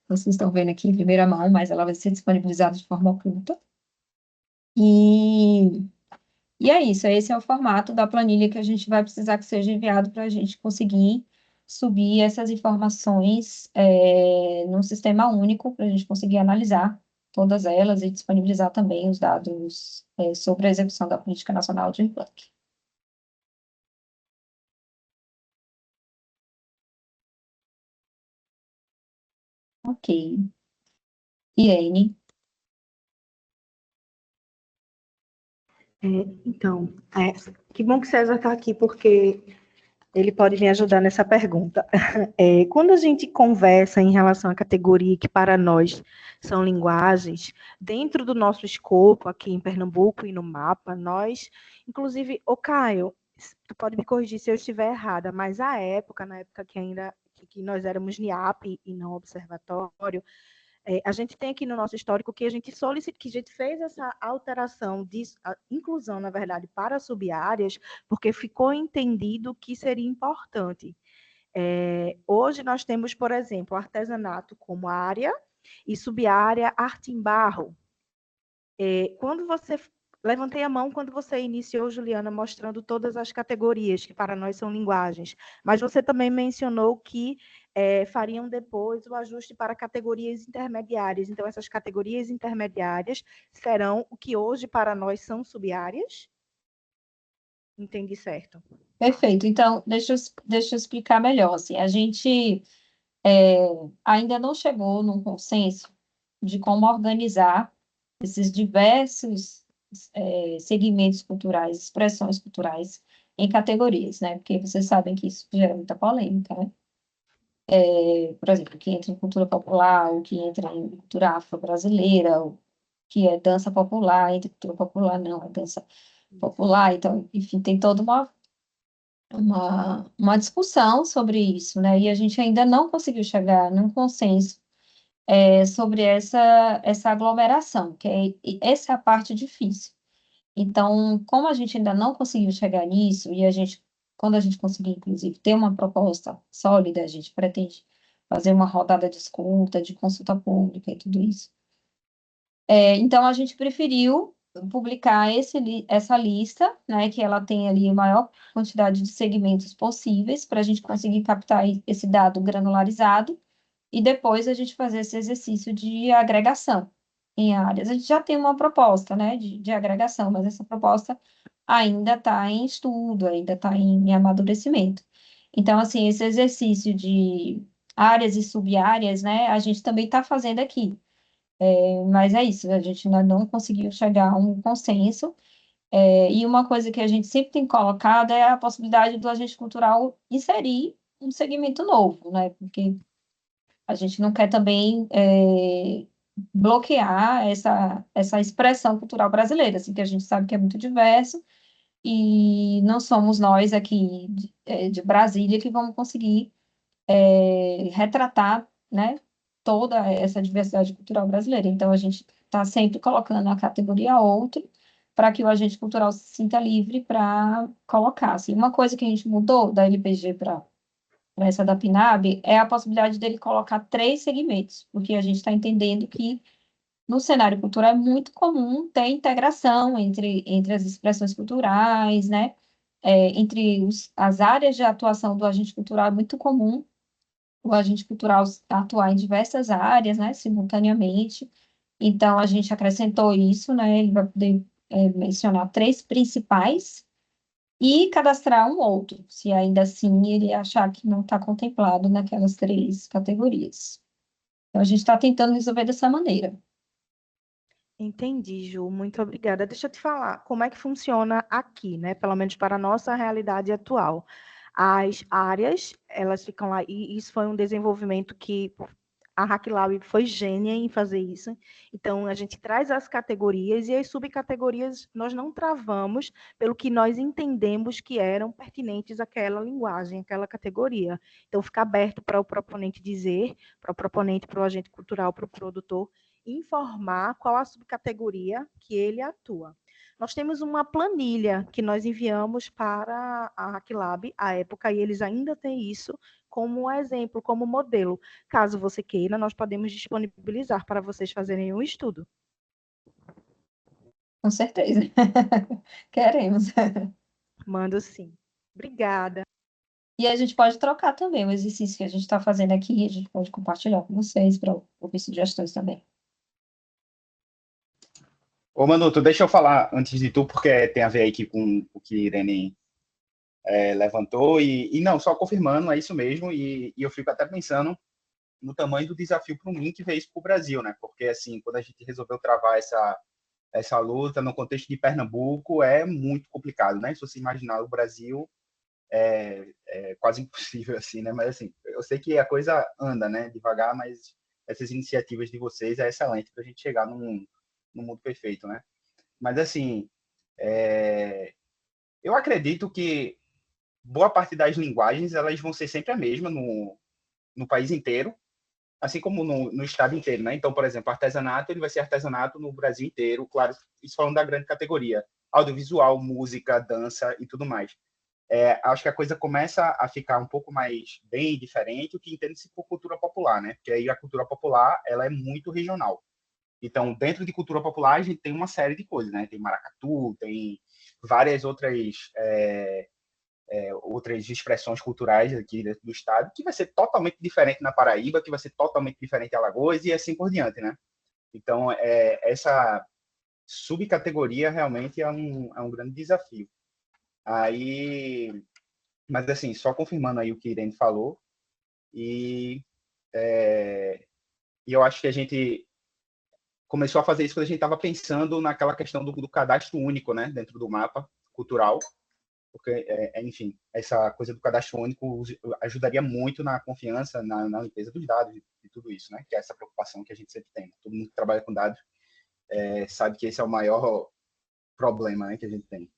Vocês estão vendo aqui em primeira mão, mas ela vai ser disponibilizada de forma oculta. E é isso, esse é o formato da planilha que a gente vai precisar que seja enviado para a gente conseguir subir essas informações num sistema único, para a gente conseguir analisar todas elas e disponibilizar também os dados sobre a execução da Política Nacional de Emplacamento. Ok. Irene. Então, que bom que César está aqui, porque ele pode me ajudar nessa pergunta. Quando a gente conversa em relação à categoria que para nós são linguagens, dentro do nosso escopo aqui em Pernambuco e no mapa, nós, inclusive, Caio, tu pode me corrigir se eu estiver errada, mas na época que nós éramos NIAP e não observatório, a gente tem aqui no nosso histórico que a gente fez essa alteração de inclusão, na verdade, para sub-áreas, porque ficou entendido que seria importante. Hoje nós temos, por exemplo, o artesanato como área E subárea arte em barro. Quando você... Levantei a mão quando você iniciou, Juliana, mostrando todas as categorias, que para nós são linguagens. Mas você também mencionou que fariam depois o ajuste para categorias intermediárias. Então, essas categorias intermediárias serão o que hoje para nós são subáreas? Entendi certo. Perfeito. Então, deixa eu explicar melhor. Assim, a gente ainda não chegou num consenso de como organizar esses diversos segmentos culturais, expressões culturais em categorias, né? Porque vocês sabem que isso gera muita polêmica, né? Por exemplo, o que entra em cultura popular, o que entra em cultura afro-brasileira, o que é dança popular, entra em cultura popular, não, é dança popular. Então, enfim, tem toda uma discussão sobre isso, né? E a gente ainda não conseguiu chegar num consenso sobre essa aglomeração, essa é a parte difícil. Então, como a gente ainda não conseguiu chegar nisso, e quando a gente conseguir, inclusive, ter uma proposta sólida, a gente pretende fazer uma rodada de escuta, de consulta pública e tudo isso. Então, a gente preferiu publicar essa lista, né, que ela tem ali a maior quantidade de segmentos possíveis, para a gente conseguir captar esse dado granularizado, e depois a gente fazer esse exercício de agregação em áreas. A gente já tem uma proposta, né, de agregação, mas essa proposta ainda está em estudo, ainda está em amadurecimento. Então, assim, esse exercício de áreas e sub-áreas, né, a gente também está fazendo aqui. Mas é isso, a gente ainda não conseguiu chegar a um consenso. E uma coisa que a gente sempre tem colocado é a possibilidade do agente cultural inserir um segmento novo, né? Porque a gente não quer também bloquear essa expressão cultural brasileira, assim, que a gente sabe que é muito diverso, e não somos nós aqui de Brasília que vamos conseguir retratar, né, toda essa diversidade cultural brasileira. Então, a gente está sempre colocando a categoria outro, para que o agente cultural se sinta livre para colocar. Assim, uma coisa que a gente mudou da LPG para essa da PNAB é a possibilidade dele colocar 3 segmentos, porque a gente está entendendo que no cenário cultural é muito comum ter integração entre as expressões culturais, né? Entre as áreas de atuação do agente cultural, é muito comum o agente cultural atuar em diversas áreas, né, simultaneamente. Então, a gente acrescentou isso, né? Ele vai poder mencionar 3 principais e cadastrar um outro, se ainda assim ele achar que não está contemplado naquelas 3 categorias. Então, a gente está tentando resolver dessa maneira. Entendi, Ju, muito obrigada. Deixa eu te falar, como é que funciona aqui, né? Pelo menos para a nossa realidade atual. As áreas, elas ficam lá, e isso foi um desenvolvimento que a HackLab foi gênia em fazer isso. Então, a gente traz as categorias e as subcategorias nós não travamos pelo que nós entendemos que eram pertinentes àquela linguagem, àquela categoria. Então, fica aberto para o proponente dizer, para o proponente, para o agente cultural, para o produtor, informar qual a subcategoria que ele atua. Nós temos uma planilha que nós enviamos para a HackLab à época, e eles ainda têm isso como exemplo, como modelo. Caso você queira, nós podemos disponibilizar para vocês fazerem um estudo. Com certeza. Queremos. Mando sim. Obrigada. E a gente pode trocar também o exercício que a gente está fazendo aqui, a gente pode compartilhar com vocês para ouvir sugestões também. Ô, Manuto, deixa eu falar antes de tu, porque tem a ver aqui com o que Irene levantou, e não, só confirmando, é isso mesmo, e eu fico até pensando no tamanho do desafio para o MINC ver isso para o Brasil, né? Porque, assim, quando a gente resolveu travar essa luta no contexto de Pernambuco, é muito complicado, né? Se você imaginar o Brasil, é quase impossível, assim, né? Mas, assim, eu sei que a coisa anda, né? Devagar, mas essas iniciativas de vocês é excelente para a gente chegar num mundo perfeito, né? Mas, assim, eu acredito que boa parte das linguagens elas vão ser sempre a mesma no país inteiro, assim como no estado inteiro, né? Então, por exemplo, artesanato, ele vai ser artesanato no Brasil inteiro, claro, isso falando da grande categoria, audiovisual, música, dança e tudo mais. acho que a coisa começa a ficar um pouco mais bem diferente, o que entende-se por cultura popular, né? Porque aí a cultura popular, ela é muito regional. Então, dentro de cultura popular, a gente tem uma série de coisas, né? Tem maracatu, tem várias outras expressões culturais aqui dentro do estado, que vai ser totalmente diferente na Paraíba, que vai ser totalmente diferente em Alagoas, e assim por diante, né? Então, essa subcategoria realmente é um grande desafio. Aí, mas assim, só confirmando aí o que a Irene falou, e eu acho que a gente começou a fazer isso quando a gente estava pensando naquela questão do cadastro único, né, dentro do mapa cultural, porque, enfim, essa coisa do cadastro único ajudaria muito na confiança, na limpeza dos dados e tudo isso, né, que é essa preocupação que a gente sempre tem. Todo mundo que trabalha com dados sabe que esse é o maior problema, né, que a gente tem.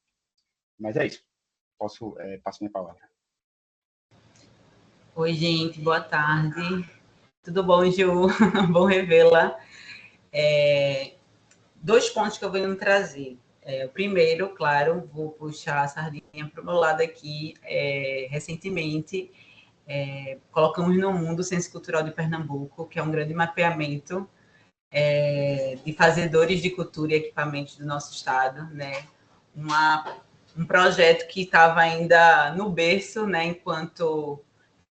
Mas é isso. Passo minha palavra. Oi, gente, boa tarde. Tudo bom, Ju? Bom revê-la. 2 pontos que eu venho trazer. O primeiro, claro, vou puxar a sardinha para o meu lado aqui. Recentemente, colocamos no mundo o Censo Cultural de Pernambuco, que é um grande mapeamento de fazedores de cultura e equipamentos do nosso estado, né? Um projeto que estava ainda no berço, né? Enquanto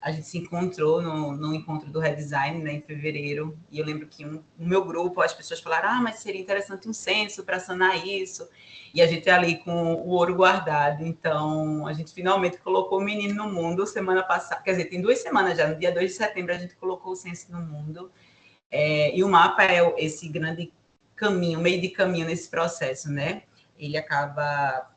a gente se encontrou no encontro do Redesign, né, em fevereiro, e eu lembro que no meu grupo as pessoas falaram, mas seria interessante um censo para sanar isso, e a gente ali com o ouro guardado. Então a gente finalmente colocou o menino no mundo semana passada, quer dizer, tem 2 semanas já, no dia 2 de setembro a gente colocou o censo no mundo, e o mapa é esse grande caminho, meio de caminho nesse processo, né? Ele acaba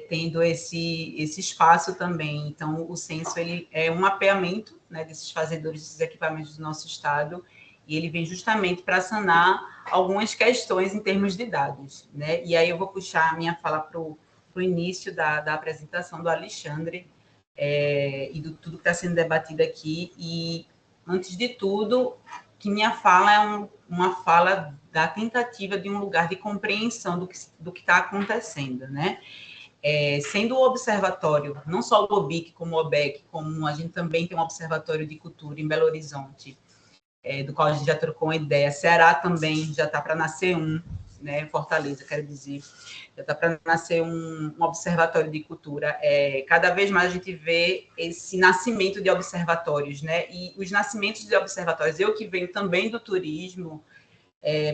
tendo esse espaço também. Então, o censo ele é um mapeamento, né, desses fazedores, desses equipamentos do nosso estado, e ele vem justamente para sanar algumas questões em termos de dados, né? E aí eu vou puxar a minha fala para o início da apresentação do Alexandre, e do tudo que está sendo debatido aqui. E, antes de tudo, que minha fala é uma fala da tentativa de um lugar de compreensão do que está acontecendo, né? Sendo o observatório, não só o OBIC, como o OBEC, como a gente também tem um observatório de cultura em Belo Horizonte, do qual a gente já trocou uma ideia. Ceará também já está para nascer né? Fortaleza, quero dizer, já está para nascer um observatório de cultura. Cada vez mais a gente vê esse nascimento de observatórios, né? E os nascimentos de observatórios, eu que venho também do turismo,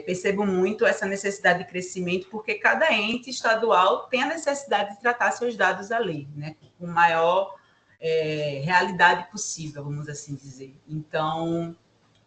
percebo muito essa necessidade de crescimento, porque cada ente estadual tem a necessidade de tratar seus dados ali, né, com maior realidade possível, vamos assim dizer. Então,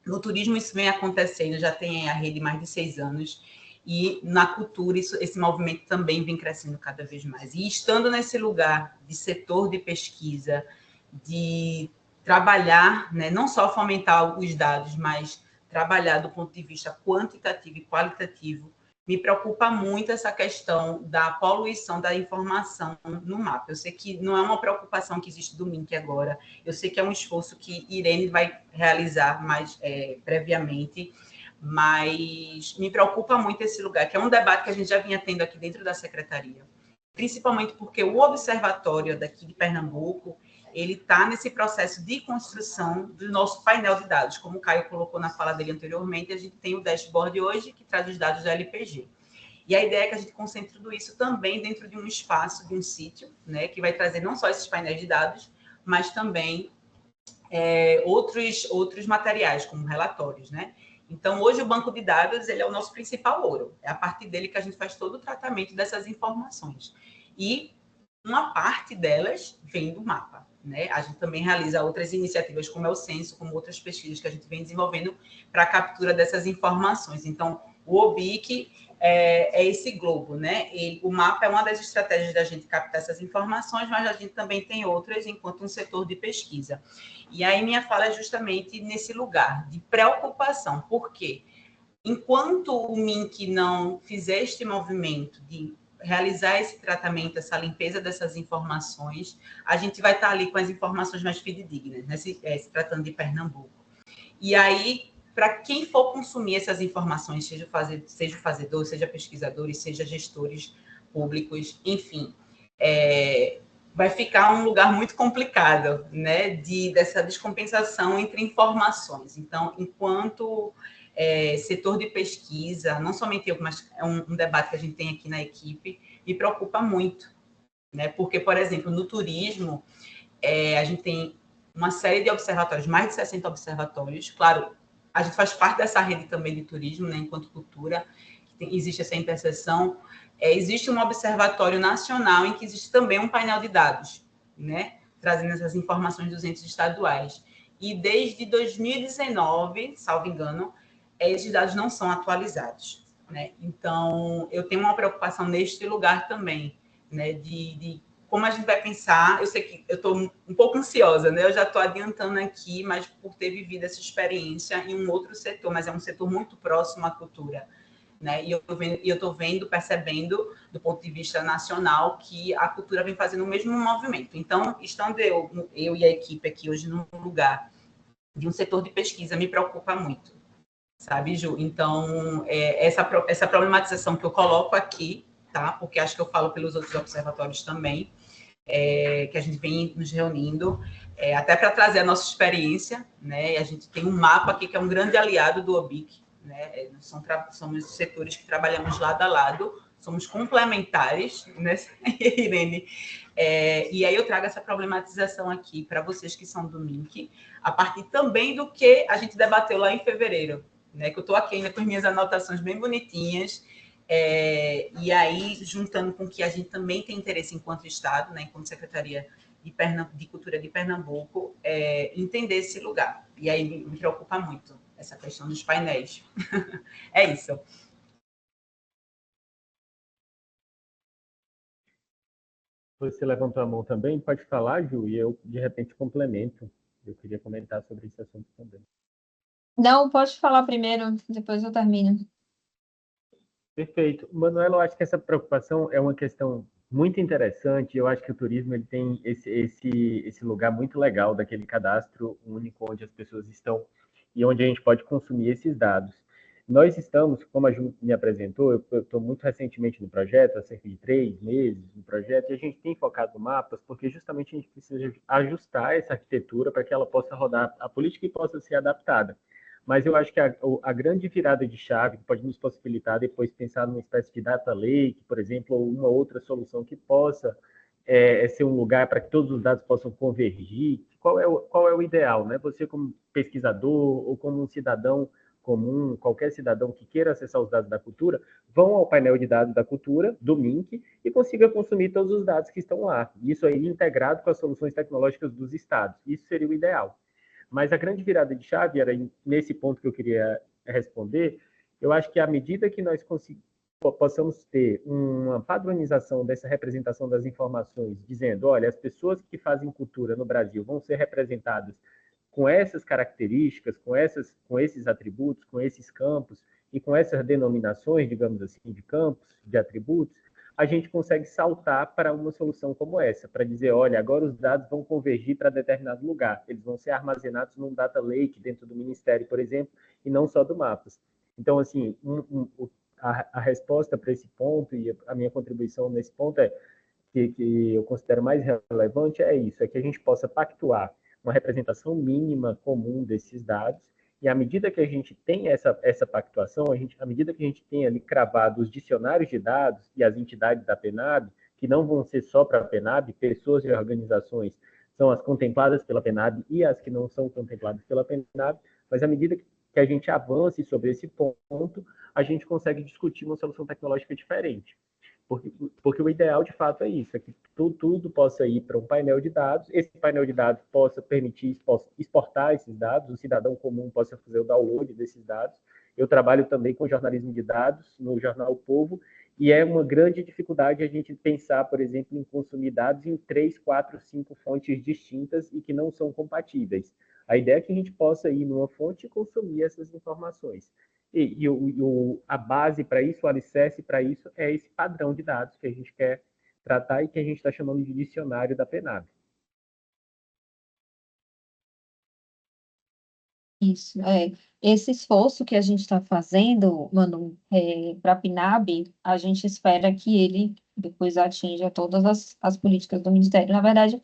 no turismo isso vem acontecendo, já tem a rede mais de 6 anos, e na cultura esse movimento também vem crescendo cada vez mais. E estando nesse lugar de setor de pesquisa, de trabalhar, né, não só fomentar os dados, mas trabalhar do ponto de vista quantitativo e qualitativo, me preocupa muito essa questão da poluição da informação no mapa. Eu sei que não é uma preocupação que existe do MINC agora, eu sei que é um esforço que Irene vai realizar mais previamente, mas me preocupa muito esse lugar, que é um debate que a gente já vinha tendo aqui dentro da secretaria, principalmente porque o observatório daqui de Pernambuco, ele está nesse processo de construção do nosso painel de dados. Como o Caio colocou na fala dele anteriormente, a gente tem o dashboard hoje, que traz os dados da LPG. E a ideia é que a gente concentre tudo isso também dentro de um espaço, de um sítio, né, que vai trazer não só esses painéis de dados, mas também outros materiais, como relatórios, né? Então, hoje o banco de dados ele é o nosso principal ouro. É a partir dele que a gente faz todo o tratamento dessas informações. E uma parte delas vem do mapa, né? A gente também realiza outras iniciativas, como é o censo, como outras pesquisas que a gente vem desenvolvendo para a captura dessas informações. Então, o OBIC é esse globo, né? O mapa é uma das estratégias da gente captar essas informações, mas a gente também tem outras enquanto um setor de pesquisa. E aí minha fala é justamente nesse lugar de preocupação, porque enquanto o MINC não fizer este movimento de realizar esse tratamento, essa limpeza dessas informações, a gente vai estar ali com as informações mais fidedignas, né? Se tratando de Pernambuco. E aí, para quem for consumir essas informações, seja o fazedor, seja pesquisadores, seja gestores públicos, enfim, vai ficar um lugar muito complicado, né, dessa descompensação entre informações. Então, enquanto setor de pesquisa, não somente eu, mas é um debate que a gente tem aqui na equipe, me preocupa muito, né, porque, por exemplo, no turismo, a gente tem uma série de observatórios, mais de 60 observatórios, claro, a gente faz parte dessa rede também de turismo, né, enquanto cultura, existe essa interseção. Existe um observatório nacional em que existe também um painel de dados, né, trazendo essas informações dos entes estaduais. E desde 2019, salvo engano, esses dados não são atualizados, né? Então, eu tenho uma preocupação neste lugar também, né, de como a gente vai pensar. Eu sei que eu estou um pouco ansiosa, né? Eu já estou adiantando aqui, mas por ter vivido essa experiência em um outro setor, mas é um setor muito próximo à cultura, né? E eu estou vendo, percebendo, do ponto de vista nacional, que a cultura vem fazendo o mesmo movimento. Então, estando eu e a equipe aqui hoje num lugar de um setor de pesquisa, me preocupa muito, sabe, Ju? Então, essa problematização que eu coloco aqui, tá? Porque acho que eu falo pelos outros observatórios também, que a gente vem nos reunindo, até para trazer a nossa experiência, né? E a gente tem um mapa aqui que é um grande aliado do OBIC, né? Somos setores que trabalhamos lado a lado, somos complementares, né, Irene? E aí eu trago essa problematização aqui para vocês que são do MINC, a partir também do que a gente debateu lá em fevereiro, né? Que eu estou aqui ainda com as minhas anotações bem bonitinhas. E aí, juntando com que a gente também tem interesse enquanto Estado, né, enquanto Secretaria de Cultura de Pernambuco, entender esse lugar. E aí me preocupa muito essa questão dos painéis. É isso. Você levantou a mão também? Pode falar, Ju, e eu, de repente, complemento. Eu queria comentar sobre esse assunto também. Não, pode falar primeiro, depois eu termino. Perfeito. Manuela, eu acho que essa preocupação é uma questão muito interessante. Eu acho que o turismo ele tem esse lugar muito legal daquele cadastro único onde as pessoas estão e onde a gente pode consumir esses dados. Nós estamos, como a Ju me apresentou, eu estou muito recentemente no projeto, há cerca de 3 meses no projeto, e a gente tem focado no mapas porque justamente a gente precisa ajustar essa arquitetura para que ela possa rodar a política e possa ser adaptada. Mas eu acho que a grande virada de chave que pode nos possibilitar depois pensar numa espécie de data lake, por exemplo, ou uma outra solução que possa ser um lugar para que todos os dados possam convergir. Qual é o ideal, né? Você como pesquisador ou como um cidadão comum, qualquer cidadão que queira acessar os dados da cultura, vão ao painel de dados da cultura, do MINC, e consiga consumir todos os dados que estão lá. Isso aí integrado com as soluções tecnológicas dos estados. Isso seria o ideal. Mas a grande virada de chave era nesse ponto que eu queria responder. Eu acho que à medida que nós possamos ter uma padronização dessa representação das informações, dizendo, olha, as pessoas que fazem cultura no Brasil vão ser representadas com essas características, com esses atributos, com esses campos e com essas denominações, digamos assim, de campos, de atributos, a gente consegue saltar para uma solução como essa, para dizer, olha, agora os dados vão convergir para determinado lugar, eles vão ser armazenados num data lake dentro do Ministério, por exemplo, e não só do Mapas. Então, assim, a resposta para esse ponto e a minha contribuição nesse ponto que eu considero mais relevante é isso, é que a gente possa pactuar uma representação mínima comum desses dados, e à medida que a gente tem essa pactuação, à medida que a gente tem ali cravado os dicionários de dados e as entidades da PNAB, que não vão ser só para a PNAB, pessoas e organizações são as contempladas pela PNAB e as que não são contempladas pela PNAB, mas à medida que a gente avance sobre esse ponto, a gente consegue discutir uma solução tecnológica diferente. Porque o ideal, de fato, é isso, é que tudo possa ir para um painel de dados, esse painel de dados possa permitir exportar esses dados, o cidadão comum possa fazer o download desses dados. Eu trabalho também com jornalismo de dados no jornal O Povo, e é uma grande dificuldade a gente pensar, por exemplo, em consumir dados em 3, 4, 5 fontes distintas e que não são compatíveis. A ideia é que a gente possa ir numa fonte e consumir essas informações. A base para isso, o alicerce para isso, é esse padrão de dados que a gente quer tratar e que a gente está chamando de dicionário da PNAB. Isso, esse esforço que a gente está fazendo, Manu, para a PNAB, a gente espera que ele depois atinja todas as políticas do Ministério. Na verdade,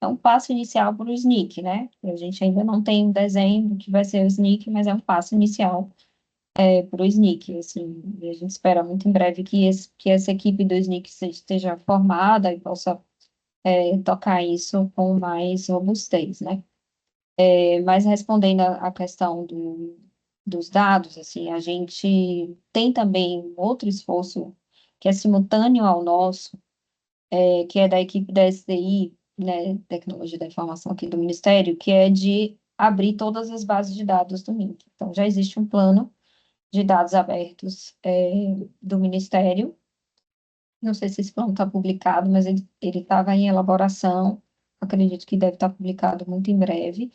é um passo inicial para o SNIC, né? A gente ainda não tem um desenho do que vai ser o SNIC, mas é um passo inicial para o SNIC, assim, e a gente espera muito em breve que essa equipe do SNIC esteja formada e possa tocar isso com mais robustez, né? Mas respondendo à questão dos dados, assim, a gente tem também um outro esforço que é simultâneo ao nosso, que é da equipe da SDI, né, Tecnologia da Informação aqui do Ministério, que é de abrir todas as bases de dados do MINC. Então, já existe um plano de dados abertos do Ministério. Não sei se esse plano está publicado, mas ele estava em elaboração. Acredito que deve estar publicado muito em breve.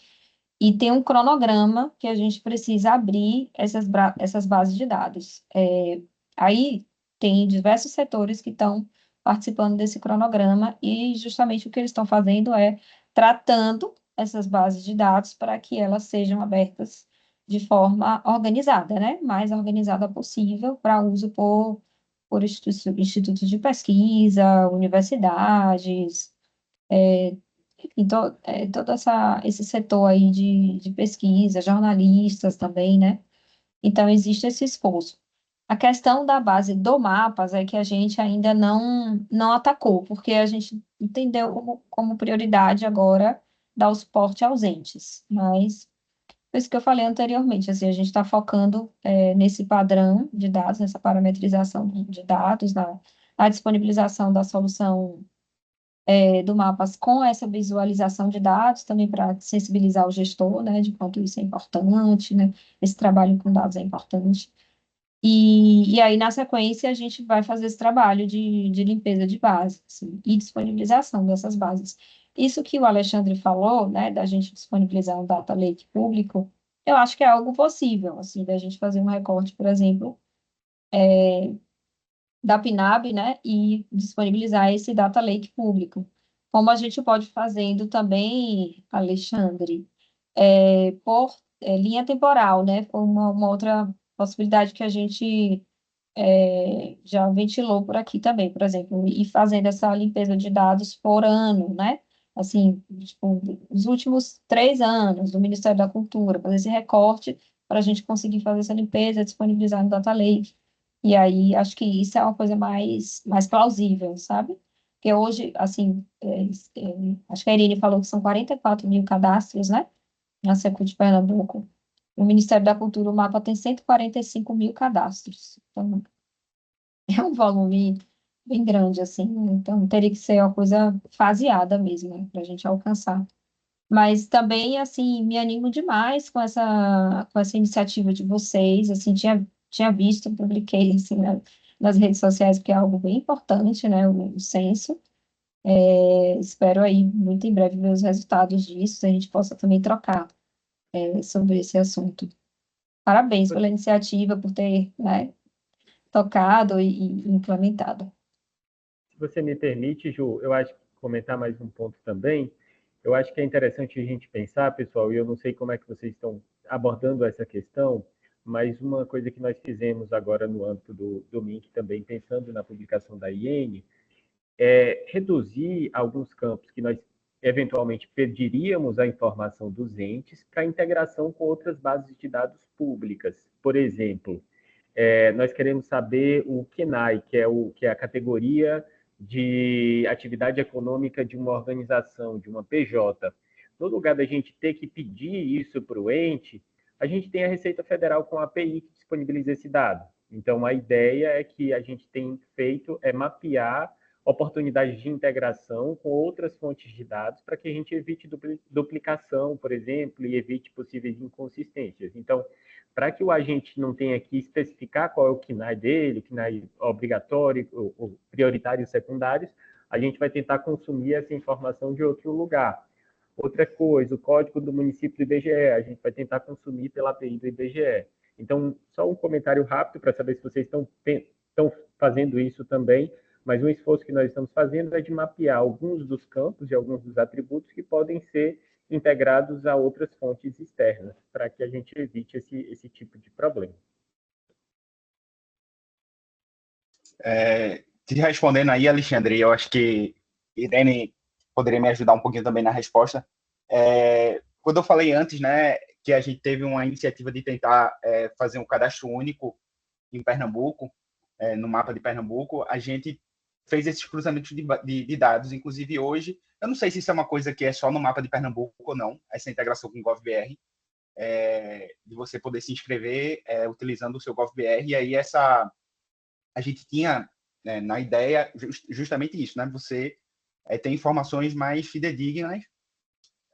E tem um cronograma que a gente precisa abrir essas bases de dados. Aí tem diversos setores que estão participando desse cronograma e justamente o que eles estão fazendo é tratando essas bases de dados para que elas sejam abertas de forma organizada, né? Mais organizada possível para uso por institutos de pesquisa, universidades, então, todo esse setor aí de pesquisa, jornalistas também, né? Então, existe esse esforço. A questão da base do Mapas é que a gente ainda não atacou, porque a gente entendeu como prioridade agora dar o suporte aos entes. Mas, por isso que eu falei anteriormente, assim, a gente está focando nesse padrão de dados, nessa parametrização de dados, na disponibilização da solução do Mapas com essa visualização de dados, também para sensibilizar o gestor, né, de quanto isso é importante, né, esse trabalho com dados é importante. E aí, na sequência, a gente vai fazer esse trabalho de limpeza de bases, assim, e disponibilização dessas bases. Isso que o Alexandre falou, né, da gente disponibilizar um data lake público, eu acho que é algo possível, assim, da gente fazer um recorte, por exemplo, da PNAB, né, e disponibilizar esse data lake público. Como a gente pode fazendo também, Alexandre, por linha temporal, né, foi uma outra possibilidade que a gente já ventilou por aqui também, por exemplo, e fazendo essa limpeza de dados por ano, né, assim, tipo, os últimos 3 anos do Ministério da Cultura, fazer esse recorte para a gente conseguir fazer essa limpeza, disponibilizar no data lake. E aí, acho que isso é uma coisa mais plausível, sabe? Porque hoje, assim, acho que a Irine falou que são 44 mil cadastros, né? Na Secult de Pernambuco. O Ministério da Cultura, o mapa tem 145 mil cadastros. Então, é um volume bem grande, assim, né? Então teria que ser uma coisa faseada mesmo, né? Para a gente alcançar. Mas também, assim, me animo demais com essa iniciativa de vocês, assim, tinha visto, publiquei, assim, nas redes sociais, porque é algo bem importante, né, o censo. Espero aí, muito em breve, ver os resultados disso, a gente possa também trocar, sobre esse assunto. Parabéns pela iniciativa, por ter, né, tocado e implementado. Se você me permite, Ju, eu acho que comentar mais um ponto também. Eu acho que é interessante a gente pensar, pessoal, e eu não sei como é que vocês estão abordando essa questão, mas uma coisa que nós fizemos agora no âmbito do MINC também, pensando na publicação da IN, é reduzir alguns campos que nós eventualmente perderíamos a informação dos entes para integração com outras bases de dados públicas. Por exemplo, nós queremos saber o KENAI, que é a categoria de atividade econômica de uma organização, de uma PJ. No lugar da gente ter que pedir isso para o ente, a gente tem a Receita Federal com a API que disponibiliza esse dado. Então, a ideia é que a gente tem feito é mapear oportunidades de integração com outras fontes de dados para que a gente evite duplicação, por exemplo, e evite possíveis inconsistências. Então, para que o agente não tenha que especificar qual é o KNAI dele, o KNAI obrigatório, o prioritário e secundários, a gente vai tentar consumir essa informação de outro lugar. Outra coisa, o código do município do IBGE, a gente vai tentar consumir pela API do IBGE. Então, só um comentário rápido para saber se vocês estão fazendo isso também, mas um esforço que nós estamos fazendo é de mapear alguns dos campos e alguns dos atributos que podem ser integrados a outras fontes externas, para que a gente evite esse tipo de problema. Te respondendo aí, Alexandre, eu acho que Irene poderia me ajudar um pouquinho também na resposta. Quando eu falei antes, né, que a gente teve uma iniciativa de tentar fazer um cadastro único em Pernambuco, no mapa de Pernambuco, a gente fez esses cruzamentos de dados, inclusive hoje. Eu não sei se isso é uma coisa que é só no mapa de Pernambuco ou não, essa integração com o GovBR, de você poder se inscrever utilizando o seu GovBR, e aí a gente tinha, né, na ideia justamente isso, né? Você ter informações mais fidedignas,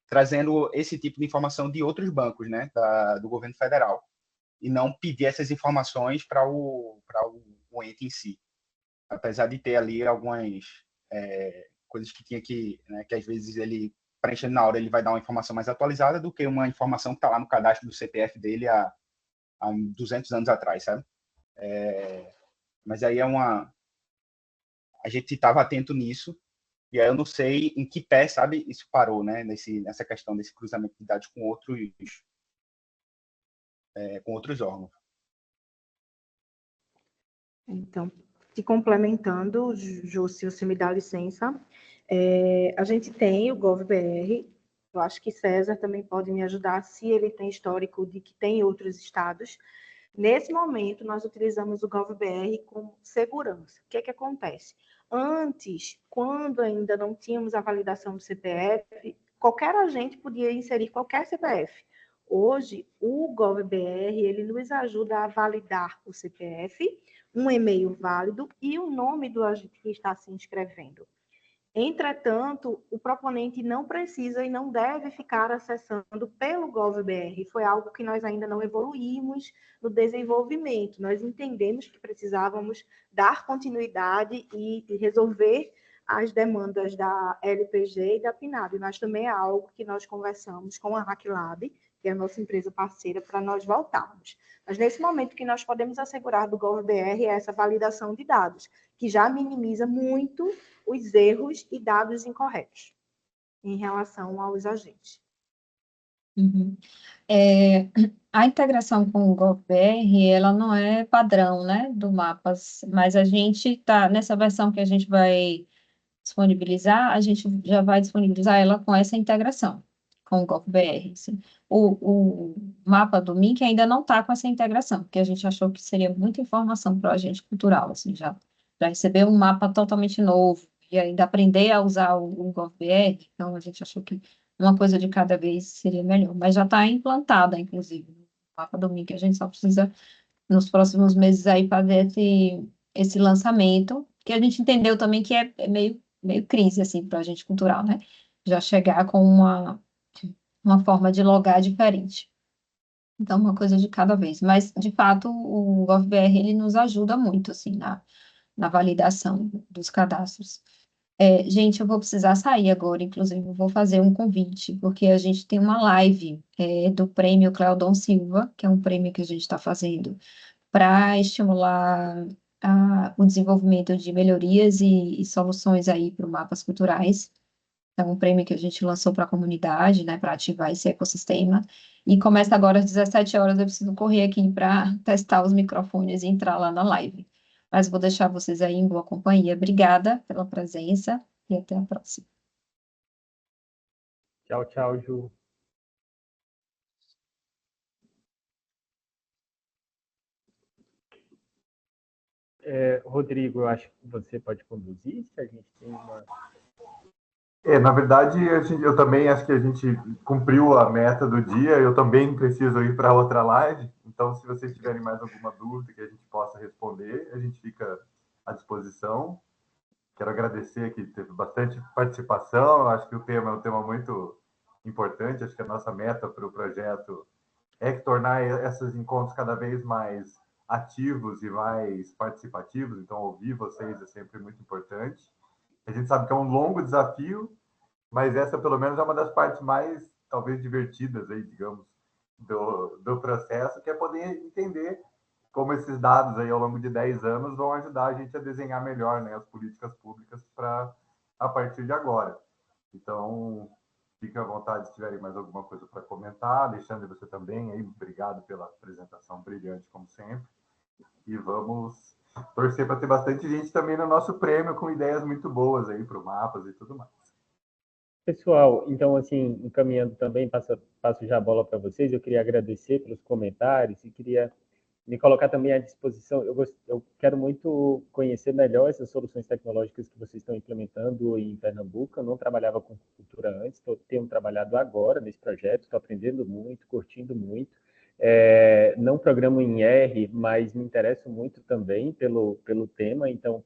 trazendo esse tipo de informação de outros bancos, né, do governo federal, e não pedir essas informações para o ente em si, apesar de ter ali algumas coisas que tinha né, que às vezes ele preenchendo na hora ele vai dar uma informação mais atualizada do que uma informação que está lá no cadastro do CPF dele há 200 anos atrás, sabe? Mas aí a gente estava atento nisso, e aí eu não sei em que pé, sabe, isso parou, né, nessa questão desse cruzamento de dados com outros órgãos. Então, te complementando, Ju, se você me dá licença, a gente tem o GovBR, eu acho que César também pode me ajudar, se ele tem histórico de que tem outros estados. Nesse momento, nós utilizamos o GovBR como segurança. O que é que acontece? Antes, quando ainda não tínhamos a validação do CPF, qualquer agente podia inserir qualquer CPF. Hoje, o GovBR, ele nos ajuda a validar o CPF, um e-mail válido e o nome do agente que está se inscrevendo. Entretanto, o proponente não precisa e não deve ficar acessando pelo GovBR. Foi algo que nós ainda não evoluímos no desenvolvimento. Nós entendemos que precisávamos dar continuidade e resolver as demandas da LPG e da PNAD, mas também é algo que nós conversamos com a HackLab, que é a nossa empresa parceira, para nós voltarmos. Mas nesse momento, o que nós podemos assegurar do GovBR é essa validação de dados, que já minimiza muito os erros e dados incorretos em relação aos agentes. Uhum. A integração com o GovBR, ela não é padrão, né, do Mapas, mas a gente está, nessa versão que a gente vai disponibilizar, a gente já vai disponibilizar ela com essa integração, com o GovBR. Assim. O mapa do MINC ainda não está com essa integração, porque a gente achou que seria muita informação para o agente cultural, assim, já recebeu um mapa totalmente novo, e ainda aprender a usar o GovBR, então a gente achou que uma coisa de cada vez seria melhor, mas já está implantada, inclusive, no mapa do MINC, a gente só precisa, nos próximos meses, aí, fazer esse lançamento, que a gente entendeu também que é meio crise, assim, para a agente cultural, né? Já chegar com uma forma de logar diferente. Então, uma coisa de cada vez. Mas, de fato, o GovBR, ele nos ajuda muito, assim, na validação dos cadastros. Gente, eu vou precisar sair agora, inclusive, eu vou fazer um convite, porque a gente tem uma live do Prêmio Cleodon Silva, que é um prêmio que a gente está fazendo para estimular o desenvolvimento de melhorias e soluções aí para mapas culturais. É um prêmio que a gente lançou para a comunidade, né, para ativar esse ecossistema. E começa agora às 17 horas, eu preciso correr aqui para testar os microfones e entrar lá na live. Mas vou deixar vocês aí em boa companhia. Obrigada pela presença e até a próxima. Tchau, tchau, Ju. Rodrigo, eu acho que você pode conduzir, se a gente tem uma... Na verdade, eu também acho que a gente cumpriu a meta do dia, eu também preciso ir para outra live, então se vocês tiverem mais alguma dúvida que a gente possa responder, a gente fica à disposição. Quero agradecer que teve bastante participação, acho que o tema é um tema muito importante, acho que a nossa meta para o projeto é tornar esses encontros cada vez mais ativos e mais participativos, então ouvir vocês é sempre muito importante. A gente sabe que é um longo desafio, mas essa pelo menos é uma das partes mais, talvez, divertidas aí, digamos, do processo, que é poder entender como esses dados aí ao longo de 10 anos vão ajudar a gente a desenhar melhor, né, as políticas públicas a partir de agora. Então, fiquem à vontade se tiverem mais alguma coisa para comentar. Alexandre, você também, aí, obrigado pela apresentação brilhante, como sempre. E vamos torcer para ter bastante gente também no nosso prêmio com ideias muito boas aí para mapas e tudo mais. Pessoal, então, assim, encaminhando também, passo já a bola para vocês. Eu queria agradecer pelos comentários e queria me colocar também à disposição. Eu quero muito conhecer melhor essas soluções tecnológicas que vocês estão implementando em Pernambuco. Eu não trabalhava com cultura antes, tenho trabalhado agora nesse projeto, estou aprendendo muito, curtindo muito. Não programo em R, mas me interesso muito também pelo tema, então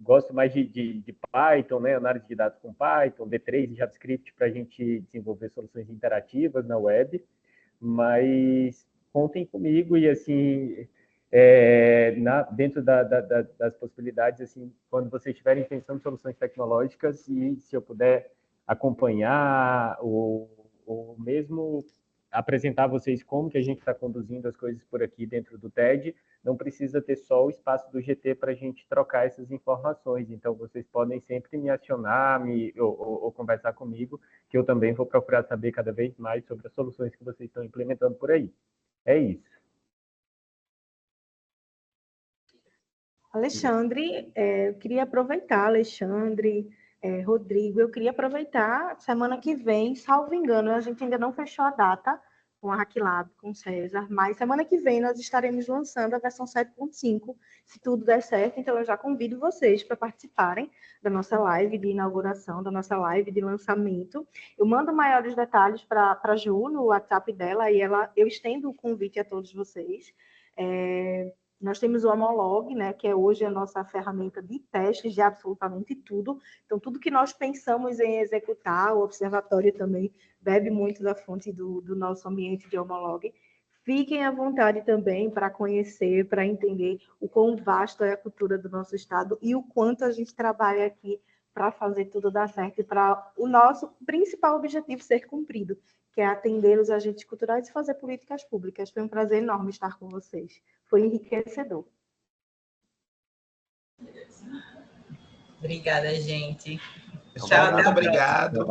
gosto mais de Python, né, análise de dados com Python, D3 e JavaScript para a gente desenvolver soluções interativas na web, mas contem comigo e, assim, dentro das possibilidades, assim, quando vocês estiverem pensando em soluções tecnológicas e se eu puder acompanhar ou mesmo apresentar a vocês como que a gente está conduzindo as coisas por aqui dentro do TED, não precisa ter só o espaço do GT para a gente trocar essas informações. Então, vocês podem sempre me acionar ou conversar comigo, que eu também vou procurar saber cada vez mais sobre as soluções que vocês estão implementando por aí. É isso. Alexandre, eu queria aproveitar, Alexandre, Rodrigo, eu queria aproveitar, semana que vem, salvo engano, a gente ainda não fechou a data com a HackLab, com o César, mas semana que vem nós estaremos lançando a versão 7.5, se tudo der certo, então eu já convido vocês para participarem da nossa live de inauguração, da nossa live de lançamento. Eu mando maiores detalhes para a Ju no WhatsApp dela e eu estendo o convite a todos vocês. Nós temos o Homolog, né, que é hoje a nossa ferramenta de testes de absolutamente tudo. Então, tudo que nós pensamos em executar, o observatório também bebe muito da fonte do nosso ambiente de Homolog. Fiquem à vontade também para conhecer, para entender o quão vasto é a cultura do nosso estado e o quanto a gente trabalha aqui para fazer tudo dar certo e para o nosso principal objetivo ser cumprido, que é atender os agentes culturais e fazer políticas públicas. Foi um prazer enorme estar com vocês. Foi enriquecedor. Obrigada, gente. Pessoal, muito obrigado.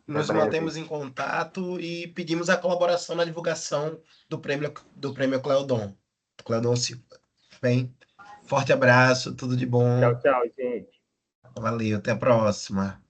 Nos breve. mantemos em contato e pedimos a colaboração na divulgação do prêmio Cleodon Silva. Bem, forte abraço, tudo de bom. Tchau, tchau, gente. Valeu, até a próxima.